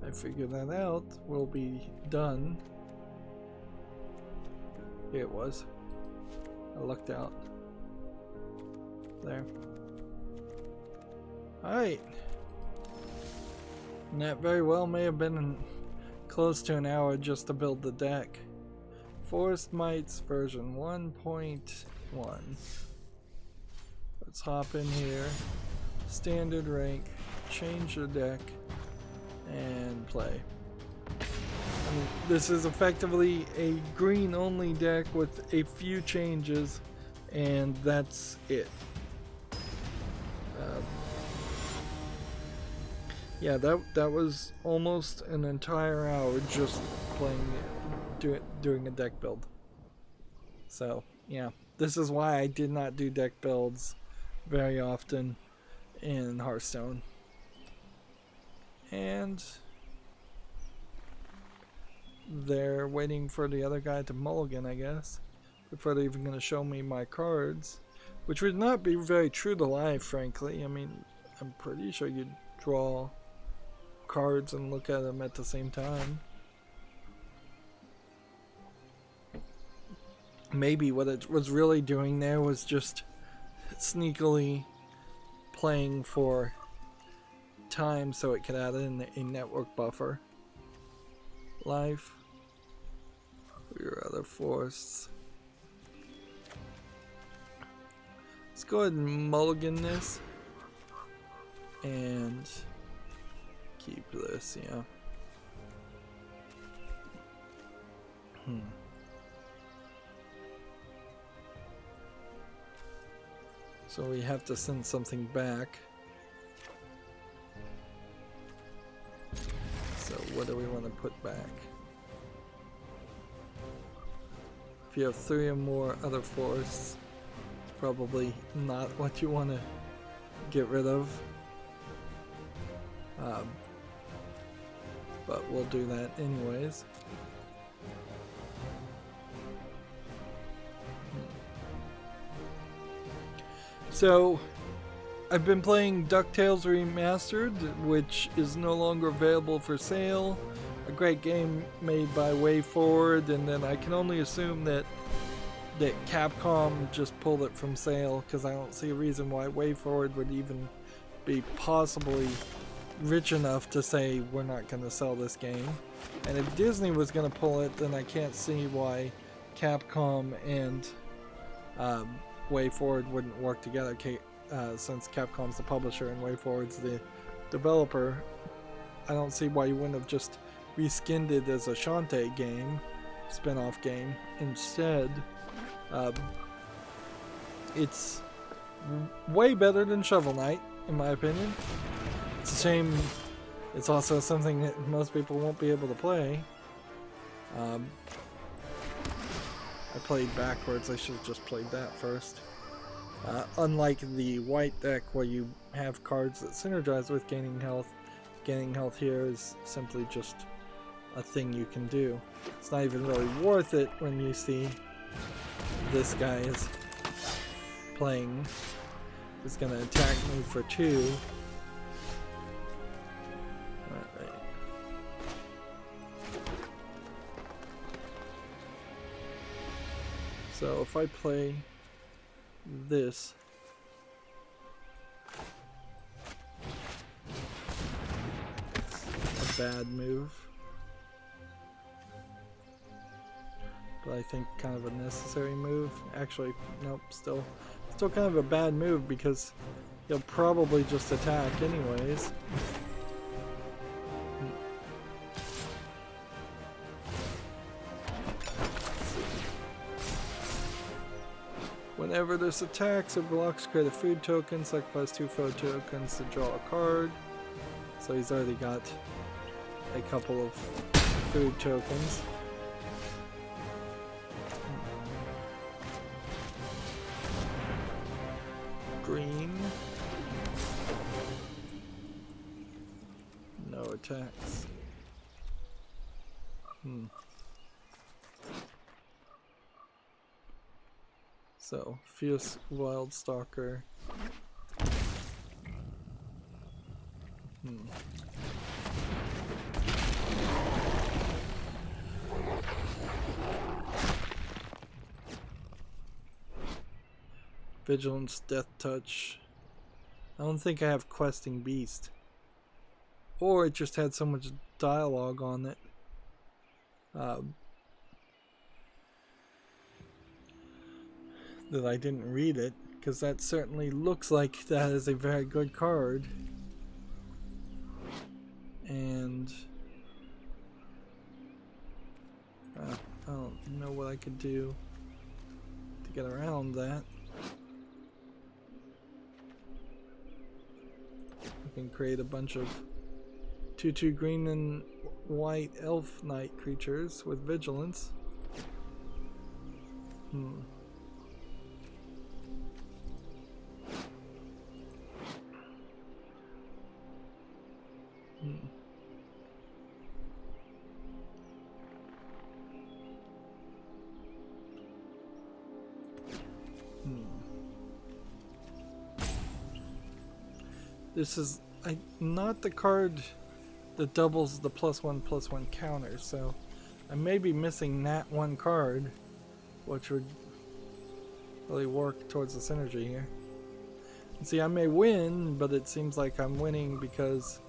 I figure that out, we'll be done. Here it was. I lucked out. There. Alright. And that very well may have been close to an hour just to build the deck. Forest Mites version 1.1. Let's hop in here. Standard rank. Change the deck. And play. I mean, this is effectively a green only deck with a few changes, and that's it. Yeah, that was almost an entire hour just playing, doing a deck build. So yeah, this is why I did not do deck builds very often in Hearthstone. And they're waiting for the other guy to mulligan, I guess, before they're even going to show me my cards, which would not be very true to life, frankly. I mean, I'm pretty sure you'd draw cards and look at them at the same time. Maybe what it was really doing there was just sneakily playing for time so it could add in a network buffer. Life. Your other forests. Let's go ahead and mulligan this. And keep this, yeah. So we have to send something back. So what do we want to put back? If you have 3 or more other forests, it's probably not what you want to get rid of. But we'll do that anyways. So I've been playing DuckTales Remastered, which is no longer available for sale. A great game made by WayForward, and then I can only assume that Capcom just pulled it from sale, because I don't see a reason why WayForward would even be possibly rich enough to say we're not going to sell this game. And if Disney was going to pull it, then I can't see why Capcom and WayForward wouldn't work together. Since Capcom's the publisher and WayForward's the developer, I don't see why you wouldn't have just reskinned it as a Shantae game, spin-off game, instead. It's way better than Shovel Knight, in my opinion. It's a shame it's also something that most people won't be able to play. I played backwards, I should have just played that first. Unlike the white deck where you have cards that synergize with gaining health here is simply just a thing you can do. It's not even really worth it when you see this guy is playing. Is gonna attack me for 2. Alright. So if I play this, it's a bad move. But I think kind of a necessary move. Actually, nope, still kind of a bad move because he'll probably just attack anyways. Whenever this attacks or blocks, create a food token, sacrifice 2 food tokens to draw a card. So he's already got a couple of food tokens. Green. No attacks. So, Fierce Wild Stalker. Vigilance, Death Touch. I don't think I have Questing Beast. Or it just had so much dialogue on it. That I didn't read it, because that certainly looks like that is a very good card. And I don't know what I could do to get around that. I can create a bunch of 2/2 green and white elf knight creatures with vigilance. This is not the card that doubles the +1/+1 counter, so I may be missing that one card, which would really work towards the synergy here. And see, I may win, but it seems like I'm winning because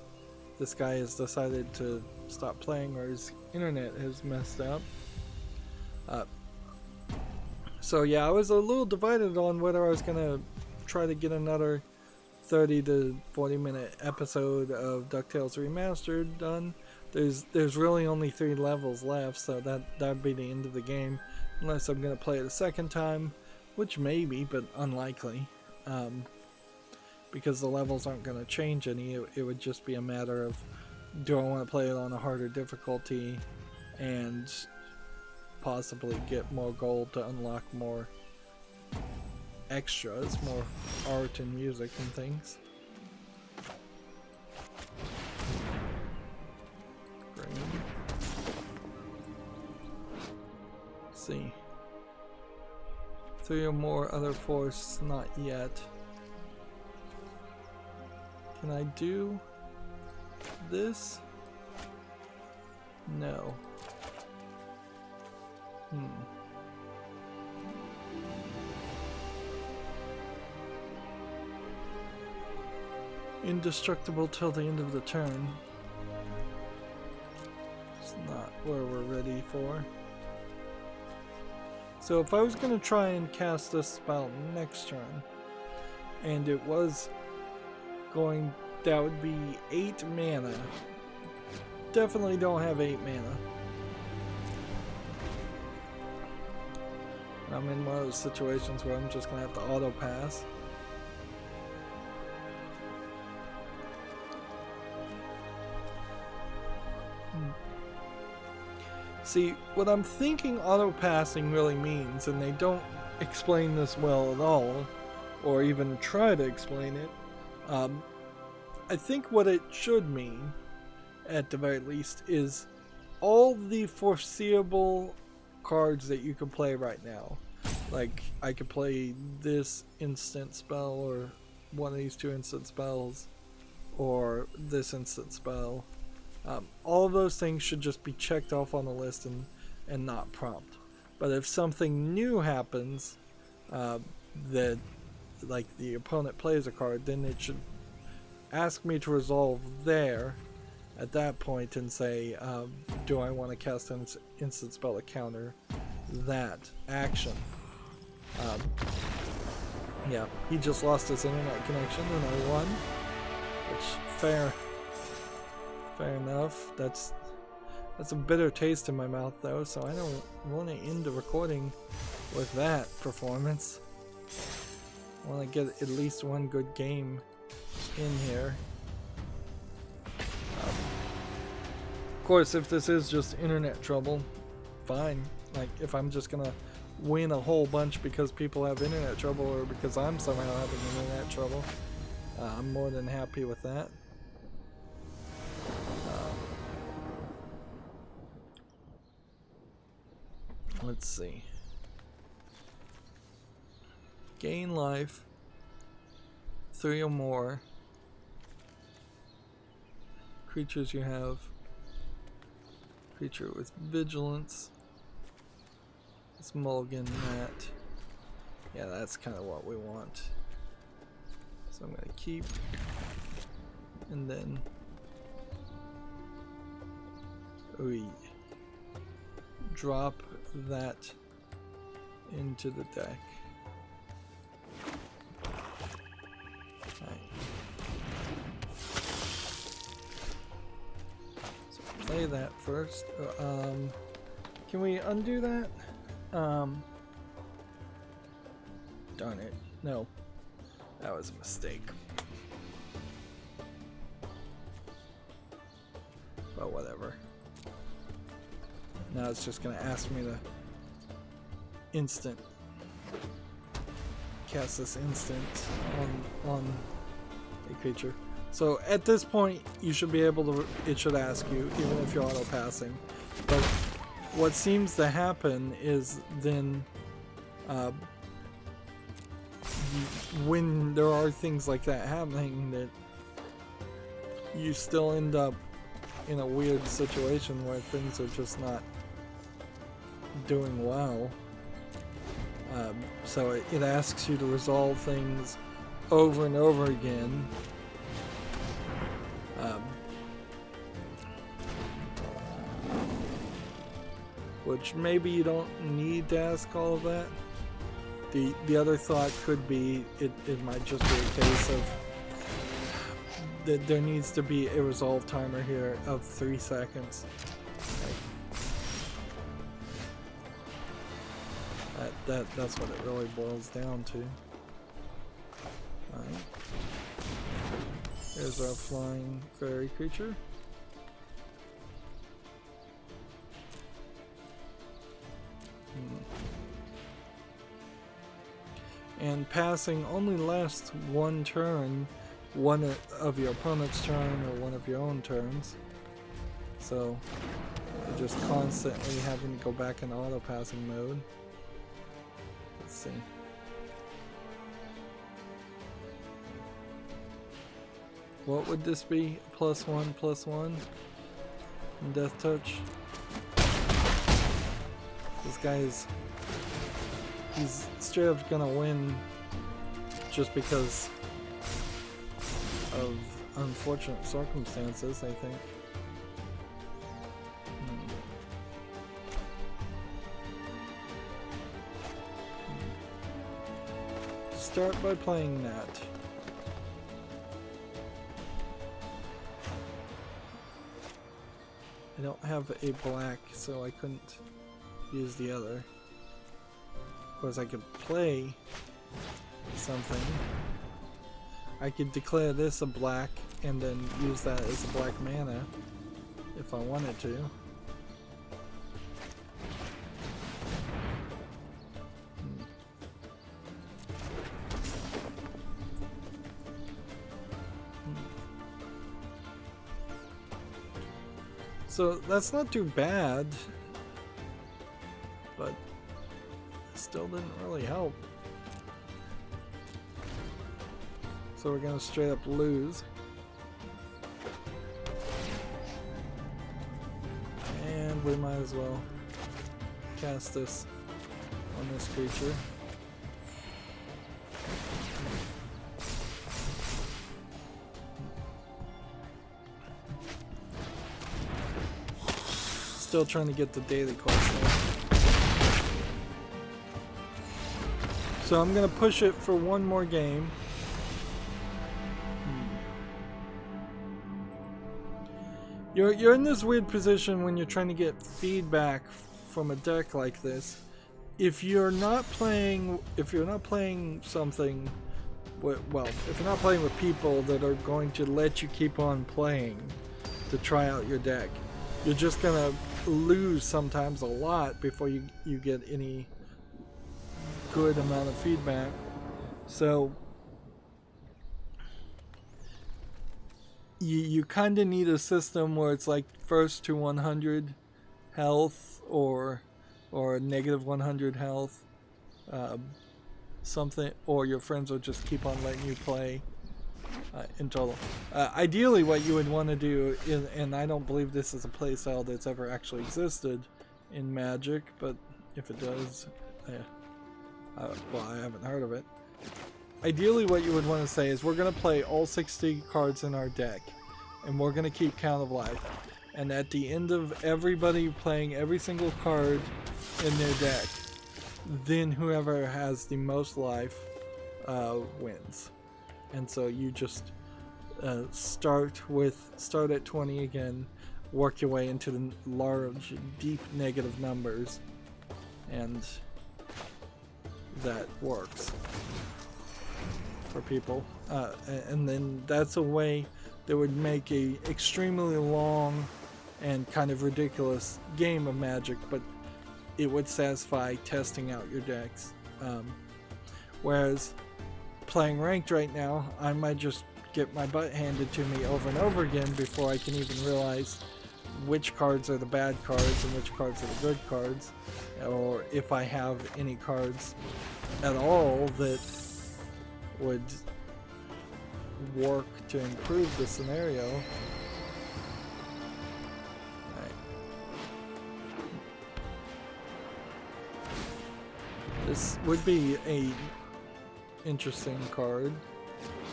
this guy has decided to stop playing or his internet has messed up. So yeah, I was a little divided on whether I was gonna try to get another 30 to 40 minute episode of DuckTales Remastered done. There's really only 3 levels left, so that'd be the end of the game, unless I'm gonna play it a second time, which maybe, but unlikely, because the levels aren't gonna change any. It would just be a matter of, do I want to play it on a harder difficulty and possibly get more gold to unlock more extras, more art and music and things. Green. Let's see. 3 or more other force, not yet. Can I do this? No. Indestructible till the end of the turn. It's not where we're ready for. So if I was going to try and cast this spell next turn, and it was going, that would be 8 mana. Definitely don't have 8 mana. I'm in one of those situations where I'm just gonna have to auto pass. See, what I'm thinking auto passing really means, and they don't explain this well at all, or even try to explain it, I think what it should mean, at the very least, is all the foreseeable cards that you can play right now. Like, I could play this instant spell, or one of these two instant spells, or this instant spell. All of those things should just be checked off on the list and not prompt. But if something new happens, that like the opponent plays a card, then it should ask me to resolve there at that point and say, do I want to cast an instant spell to counter that action? Yeah, he just lost his internet connection and I won, which fair enough. That's a bitter taste in my mouth though, so I don't want to end the recording with that performance. I want to get at least one good game in here. Of course, if this is just internet trouble, fine. Like, if I'm just gonna win a whole bunch because people have internet trouble or because I'm somehow having internet trouble, I'm more than happy with that. Let's see. Gain life, 3 or more. Creatures you have. Creature with vigilance. Let's mulligan that. Yeah, that's kind of what we want. So I'm going to keep. And then. We drop that into the deck. Right. So play that first. Can we undo that? Darn it. No. That was a mistake. But whatever. Now it's just gonna ask me to cast this instant on a creature. So at this point you should be able to, it should ask you even if you're auto passing. But what seems to happen is then when there are things like that happening, that you still end up in a weird situation where things are just not doing well. So it asks you to resolve things over and over again. Which maybe you don't need to ask all of that. The other thought could be it might just be a case of that there needs to be a resolve timer here of 3 seconds. That's what it really boils down to. Alright. There's our flying fairy creature. And passing only lasts one turn, one of your opponent's turn or one of your own turns. So you're just constantly having to go back in auto passing mode. Let's see. What would this be? +1/+1 in Death Touch. This guy he's straight up gonna win just because of unfortunate circumstances, I think. Start by playing that. I don't have a black, so I couldn't use the other. Of course, I could play something. I could declare this a black and then use that as a black mana if I wanted to. So that's not too bad, but still didn't really help. So we're gonna straight up lose. And we might as well cast this on this creature. Still trying to get the daily quest there. So I'm gonna push it for one more game. You're in this weird position when you're trying to get feedback from a deck like this. If you're not playing something, well, if you're not playing with people that are going to let you keep on playing to try out your deck, you're just gonna lose sometimes a lot before you get any good amount of feedback. So you kind of need a system where it's like first to 100 health or negative 100 health, something, or your friends will just keep on letting you play in total. Ideally what you would want to do is, and I don't believe this is a playstyle that's ever actually existed in Magic, but if it does, well, I haven't heard of it. Ideally what you would want to say is we're going to play all 60 cards in our deck and we're going to keep count of life, and at the end of everybody playing every single card in their deck, then whoever has the most life wins. And so you just start at 20 again, work your way into the large, deep negative numbers, and that works for people. And then that's a way that would make a extremely long and kind of ridiculous game of Magic, but it would satisfy testing out your decks. Whereas playing ranked right now, I might just get my butt handed to me over and over again before I can even realize which cards are the bad cards and which cards are the good cards, or if I have any cards at all that would work to improve the scenario. Right. This would be a interesting card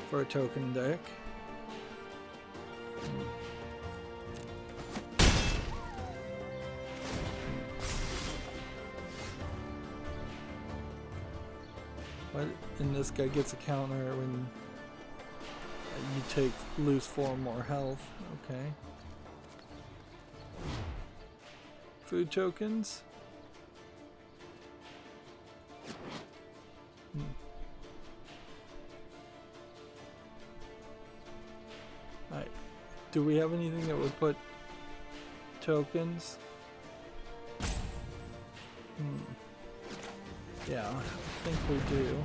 for a token deck. What? And this guy gets a counter when you lose 4 more health. Okay. Food tokens. Alright. Do we have anything that would put tokens? Yeah, I think we do.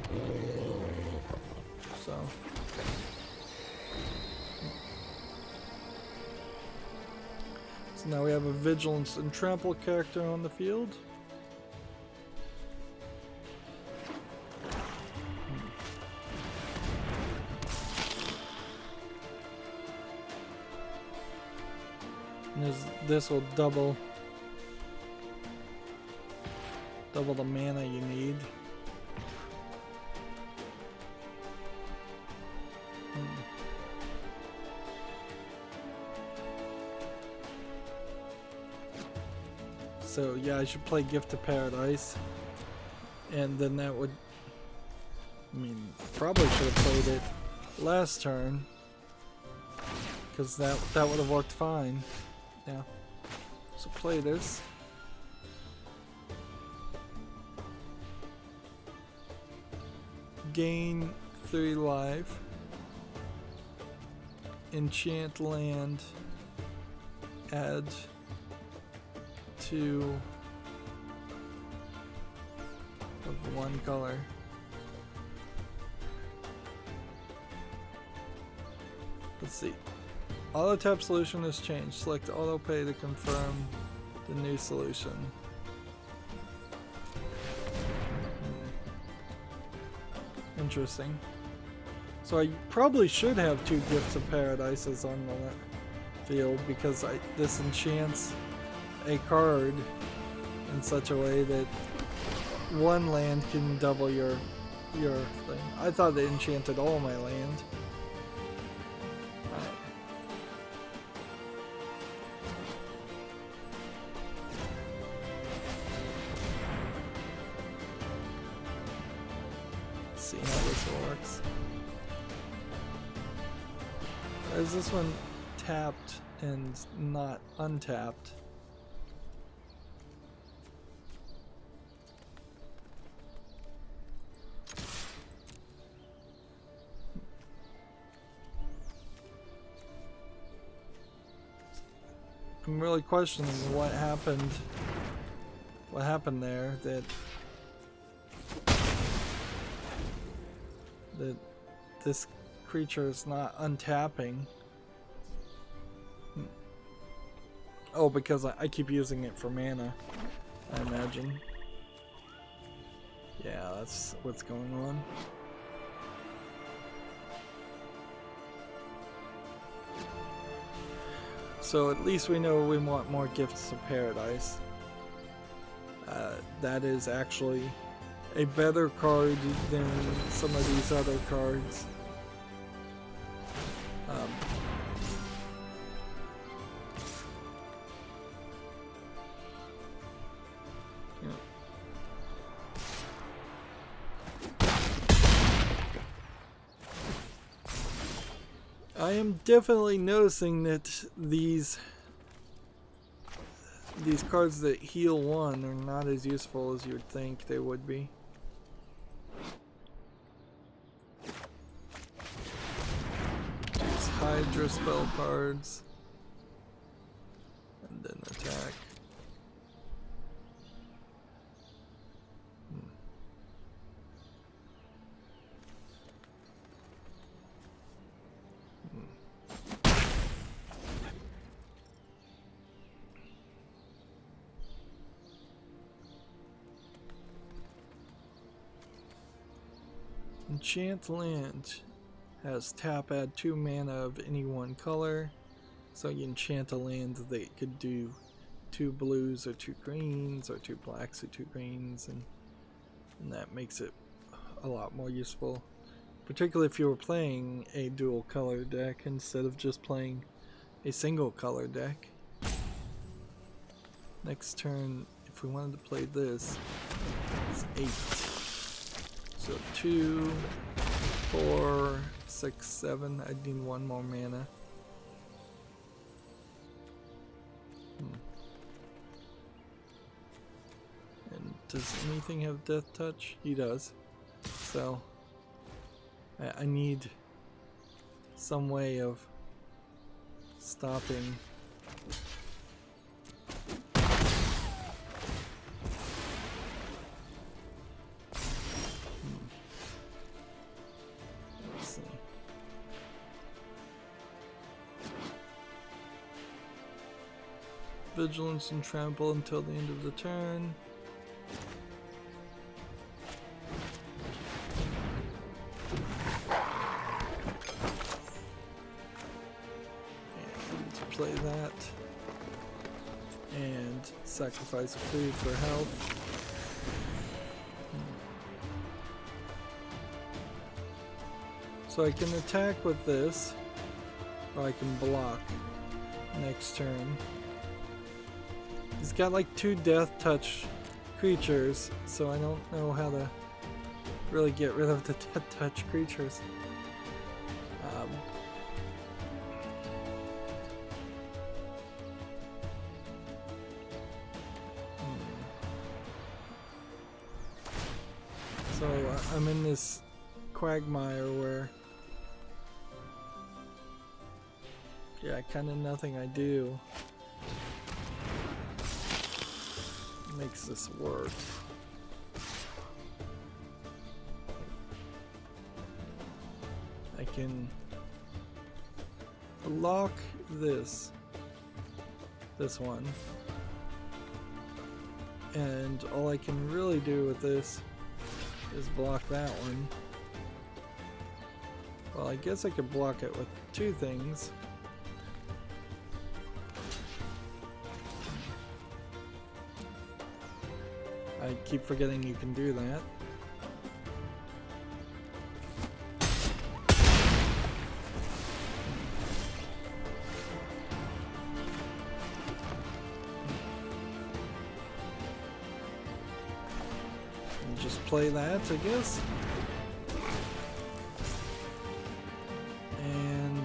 So now we have a Vigilance and Trample character on the field. And this will double the mana you need. So yeah, I should play Gift of Paradise, and then that would, I mean, probably should have played it last turn, because that would have worked fine. Yeah, so play this. gain 3 life. Enchant land. Add 2 of 1 color. Let's see. Auto tap solution has changed. Select auto pay to confirm the new solution. Interesting. So I probably should have 2 Gifts of Paradises on the field because this enchants a card in such a way that 1 land can double your thing. I thought it enchanted all my land. See how this works. Why is this one tapped and not untapped? I'm really questioning what happened there that this creature is not untapping. Oh, because I keep using it for mana, I imagine. Yeah, that's what's going on. So at least we know we want more Gifts of Paradise. That is actually a better card than some of these other cards. I am definitely noticing that these cards that heal 1 are not as useful as you would think they would be. These Hydra spell cards. And then attack. Enchant land has tap, add 2 mana of any 1 color. So you enchant a land that could do 2 blues or 2 greens or 2 blacks or 2 greens, and that makes it a lot more useful. Particularly if you were playing a dual color deck instead of just playing a single color deck. Next turn, if we wanted to play this, it's 8. So 2, 4, 6, 7. I need 1 more mana. And does anything have Death Touch? He does. So I need some way of stopping. Vigilance and trample until the end of the turn. And play that. And sacrifice a food for health. So I can attack with this, or I can block next turn. He's got like 2 Death Touch creatures, so I don't know how to really get rid of the Death Touch creatures. So I'm in this quagmire where, yeah, kind of nothing I do makes this work. I can block this one, and all I can really do with this is block that one. Well, I guess I could block it with two things. I keep forgetting you can do that. And just play that, I guess. And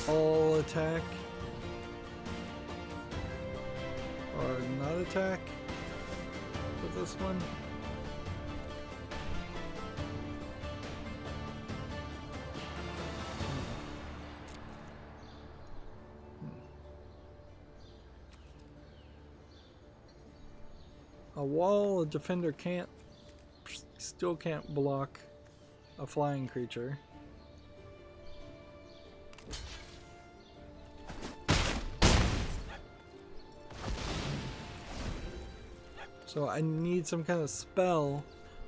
all attack or not attack with this one. A wall a defender still can't block a flying creature. So I need some kind of spell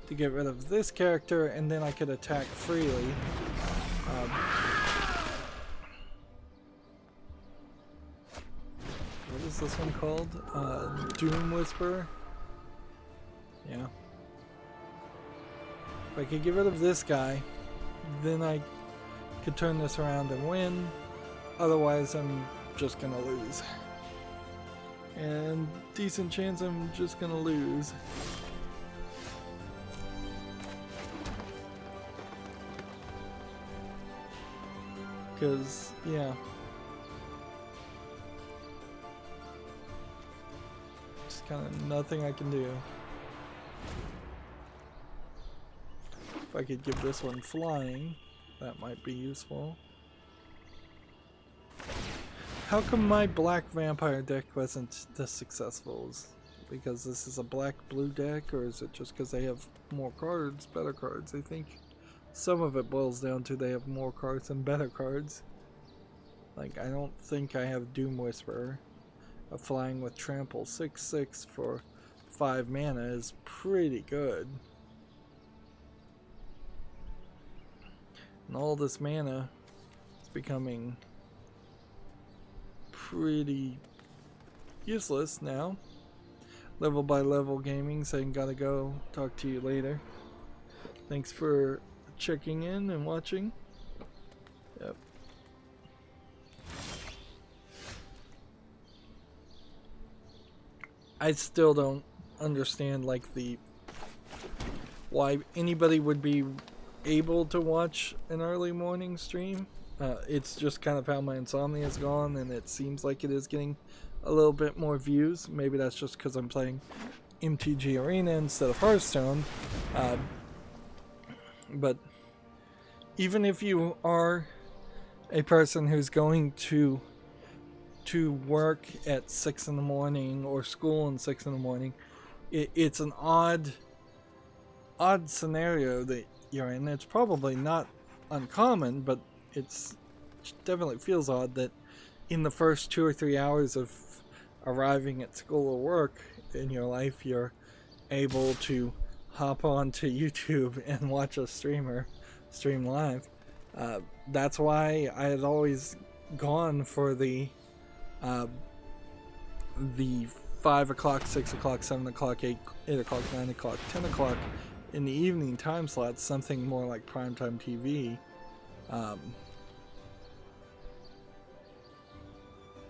to get rid of this character, and then I could attack freely. What is this one called? Doom Whisperer? Yeah. If I could get rid of this guy, then I could turn this around and win. Otherwise, I'm just gonna lose. And decent chance I'm just gonna lose. Because, yeah. Just kind of nothing I can do. If I could give this one flying, that might be useful. How come my black vampire deck wasn't this successful? Because this is a black-blue deck, or is it just because they have more cards, better cards? I think some of it boils down to they have more cards and better cards. Like, I don't think I have Doom Whisperer. A flying with trample 6/6 for 5 mana is pretty good. And all this mana is becoming pretty useless now. Level by Level Gaming saying gotta go, talk to you later. Thanks for checking in and watching. Yep. I still don't understand like why anybody would be able to watch an early morning stream. It's just kind of how my insomnia has gone, and it seems like it is getting a little bit more views. Maybe that's just because I'm playing MTG Arena instead of Hearthstone. But even if you are a person who's going to work at 6 in the morning or school at 6 in the morning, it's an odd scenario that you're in. It's probably not uncommon, but it definitely feels odd that in the first 2 or 3 hours of arriving at school or work in your life, you're able to hop onto YouTube and watch a streamer stream live. That's why I had always gone for the 5 o'clock, 6 o'clock, 7 o'clock, 8 o'clock, 9 o'clock, 10 o'clock in the evening time slots, something more like primetime TV.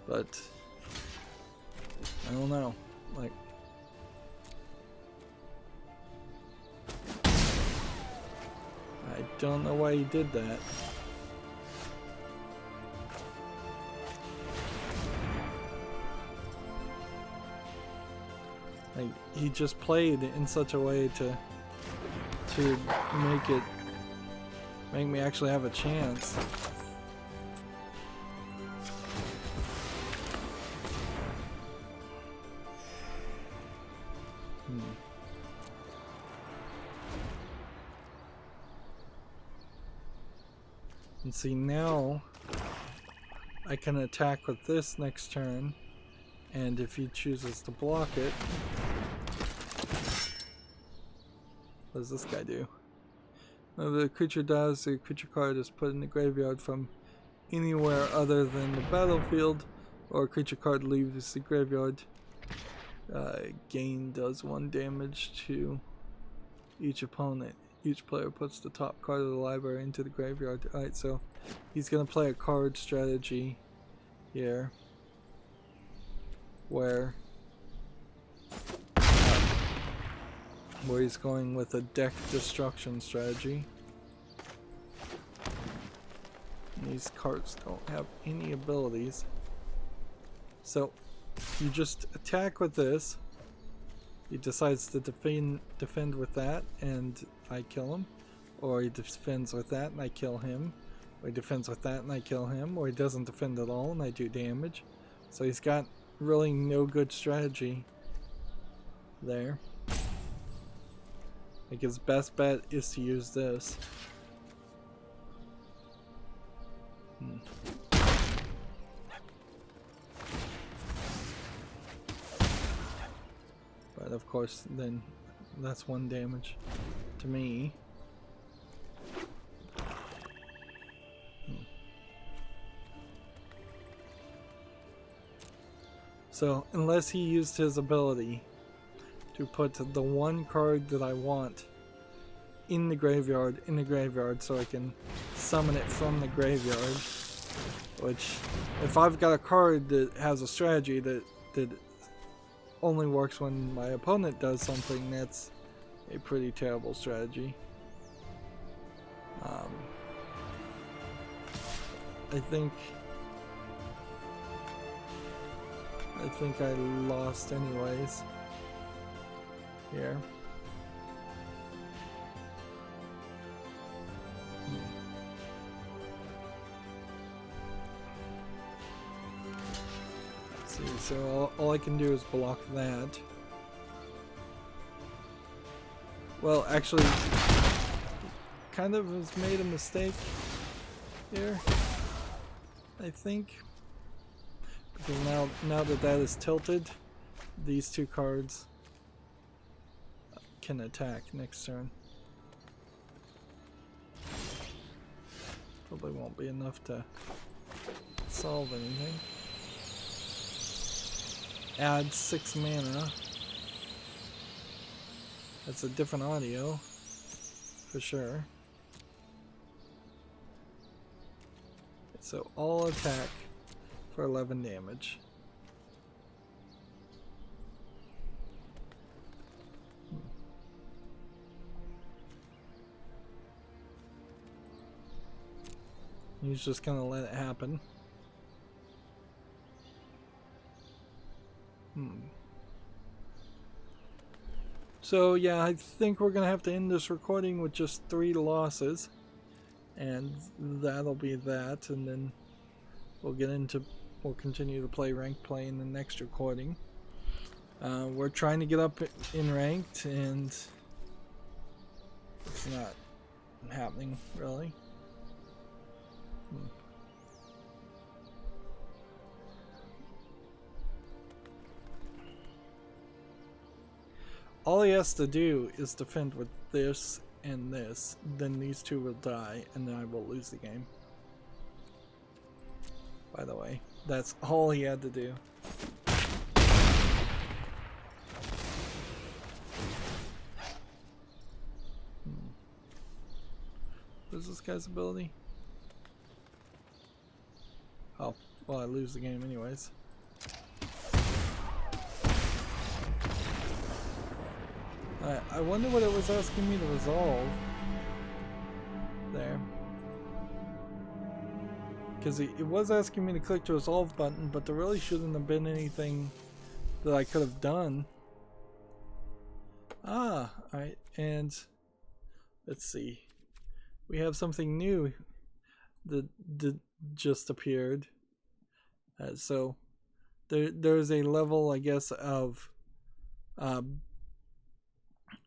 But I don't know, like, I don't know why he did that. Like, he just played in such a way to make it make me actually have a chance. And see, now I can attack with this next turn, and if he chooses to block it, what does this guy do? Whenever the creature dies, the creature card is put in the graveyard from anywhere other than the battlefield, or a creature card leaves the graveyard. Gain does 1 damage to each opponent. Each player puts the top card of the library into the graveyard. Alright, so he's going to play a card strategy here where he's going with a deck destruction strategy. And these cards don't have any abilities. So you just attack with this. He decides to defend with that, and I kill him. Or he defends with that, and I kill him. Or he defends with that, and I kill him. Or he doesn't defend at all, and I do damage. So he's got really no good strategy there. Like, his best bet is to use this. But of course, then that's 1 damage to me. So unless he used his ability to put the 1 card that I want in the graveyard so I can summon it from the graveyard, which if I've got a card that has a strategy that only works when my opponent does something, that's a pretty terrible strategy. I think I lost anyways here. See, so all I can do is block that. Well, actually, kind of has made a mistake here, I think. Because now that is tilted, these 2 cards can attack next turn. Probably won't be enough to solve anything. Add 6 mana. That's a different audio, for sure. So all attack for 11 damage. He's just gonna let it happen. So yeah, I think we're gonna have to end this recording with just 3 losses, and that'll be that. And then we'll continue to play ranked play in the next recording. We're trying to get up in ranked, and it's not happening really. All he has to do is defend with this and this, then these 2 will die, and then I will lose the game. By the way, that's all he had to do. What is this guy's ability? Oh, well, I lose the game anyways. I wonder what it was asking me to resolve there. Because it was asking me to click the resolve button, but there really shouldn't have been anything that I could have done. Alright, and let's see. we have something new that just appeared. So there's a level, I guess, of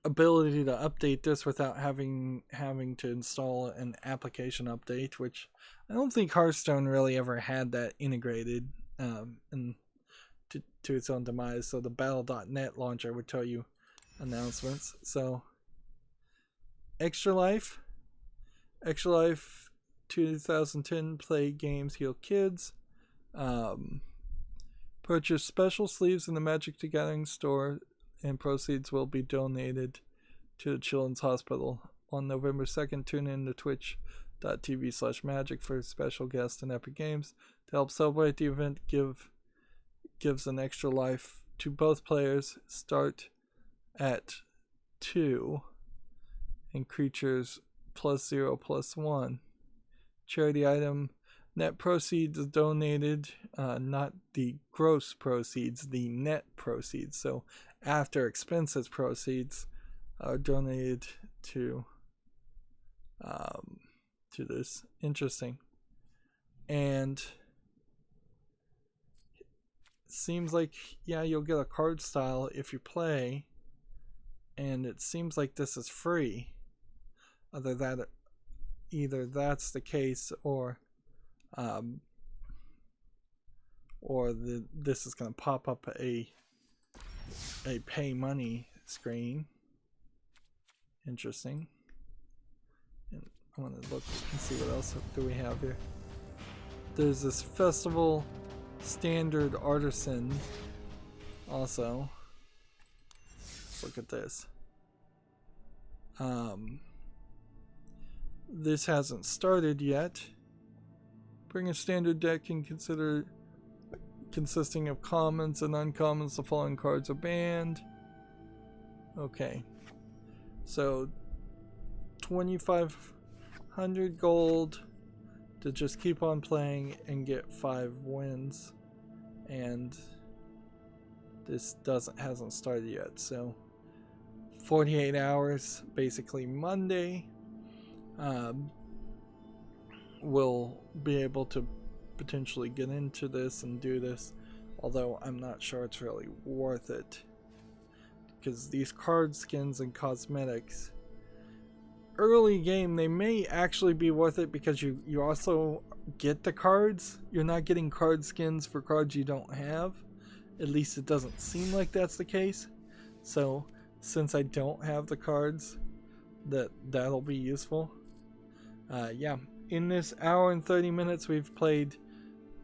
ability to update this without having to install an application update, which I don't think Hearthstone really ever had that integrated and to its own demise. So the battle.net launcher would tell you announcements. So Extra Life 2010, play games, heal kids. Purchase special sleeves in the Magic the Gathering store, and proceeds will be donated to the Children's Hospital. On November 2nd, tune in to twitch.tv/magic for special guests and epic games. To help celebrate the event, gives an extra life to both players. Start at 2 and creatures +0/+1. Charity item. Net proceeds donated, not the gross proceeds, the net proceeds. So after expenses proceeds are donated to this. Interesting. And seems like, yeah, you'll get a card style if you play, and it seems like this is free. Either that's the case, or this is going to pop up a pay money screen. Interesting. And I want to look and see what else do we have here. There's this festival standard artisan also. Let's look at this. This hasn't started yet. Bring a standard deck and consider consisting of commons and uncommons. The following cards are banned. Okay. So 2,500 gold to just keep on playing and get 5 wins. And this hasn't started yet. So 48 hours, basically Monday. We'll be able to potentially get into this and do this, although I'm not sure it's really worth it, because these card skins and cosmetics early game, they may actually be worth it because you also get the cards. You're not getting card skins for cards you don't have. At least it doesn't seem like that's the case. So since I don't have the cards, that'll be useful. Yeah, in this hour and 30 minutes we've played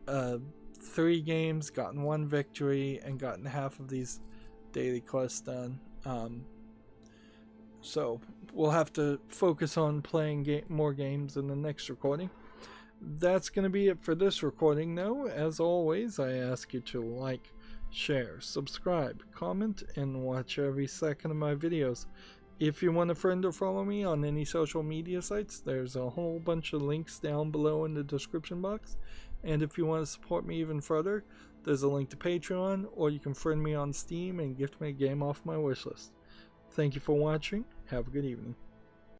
3 games, gotten 1 victory, and gotten half of these daily quests done. So we'll have to focus on playing more games in the next recording. That's going to be it for this recording, though. As always, I ask you to like, share, subscribe, comment, and watch every second of my videos. If you want a friend or follow me on any social media sites, there's a whole bunch of links down below in the description box. And if you want to support me even further, there's a link to Patreon, or you can friend me on Steam and gift me a game off my wishlist. Thank you for watching. Have a good evening.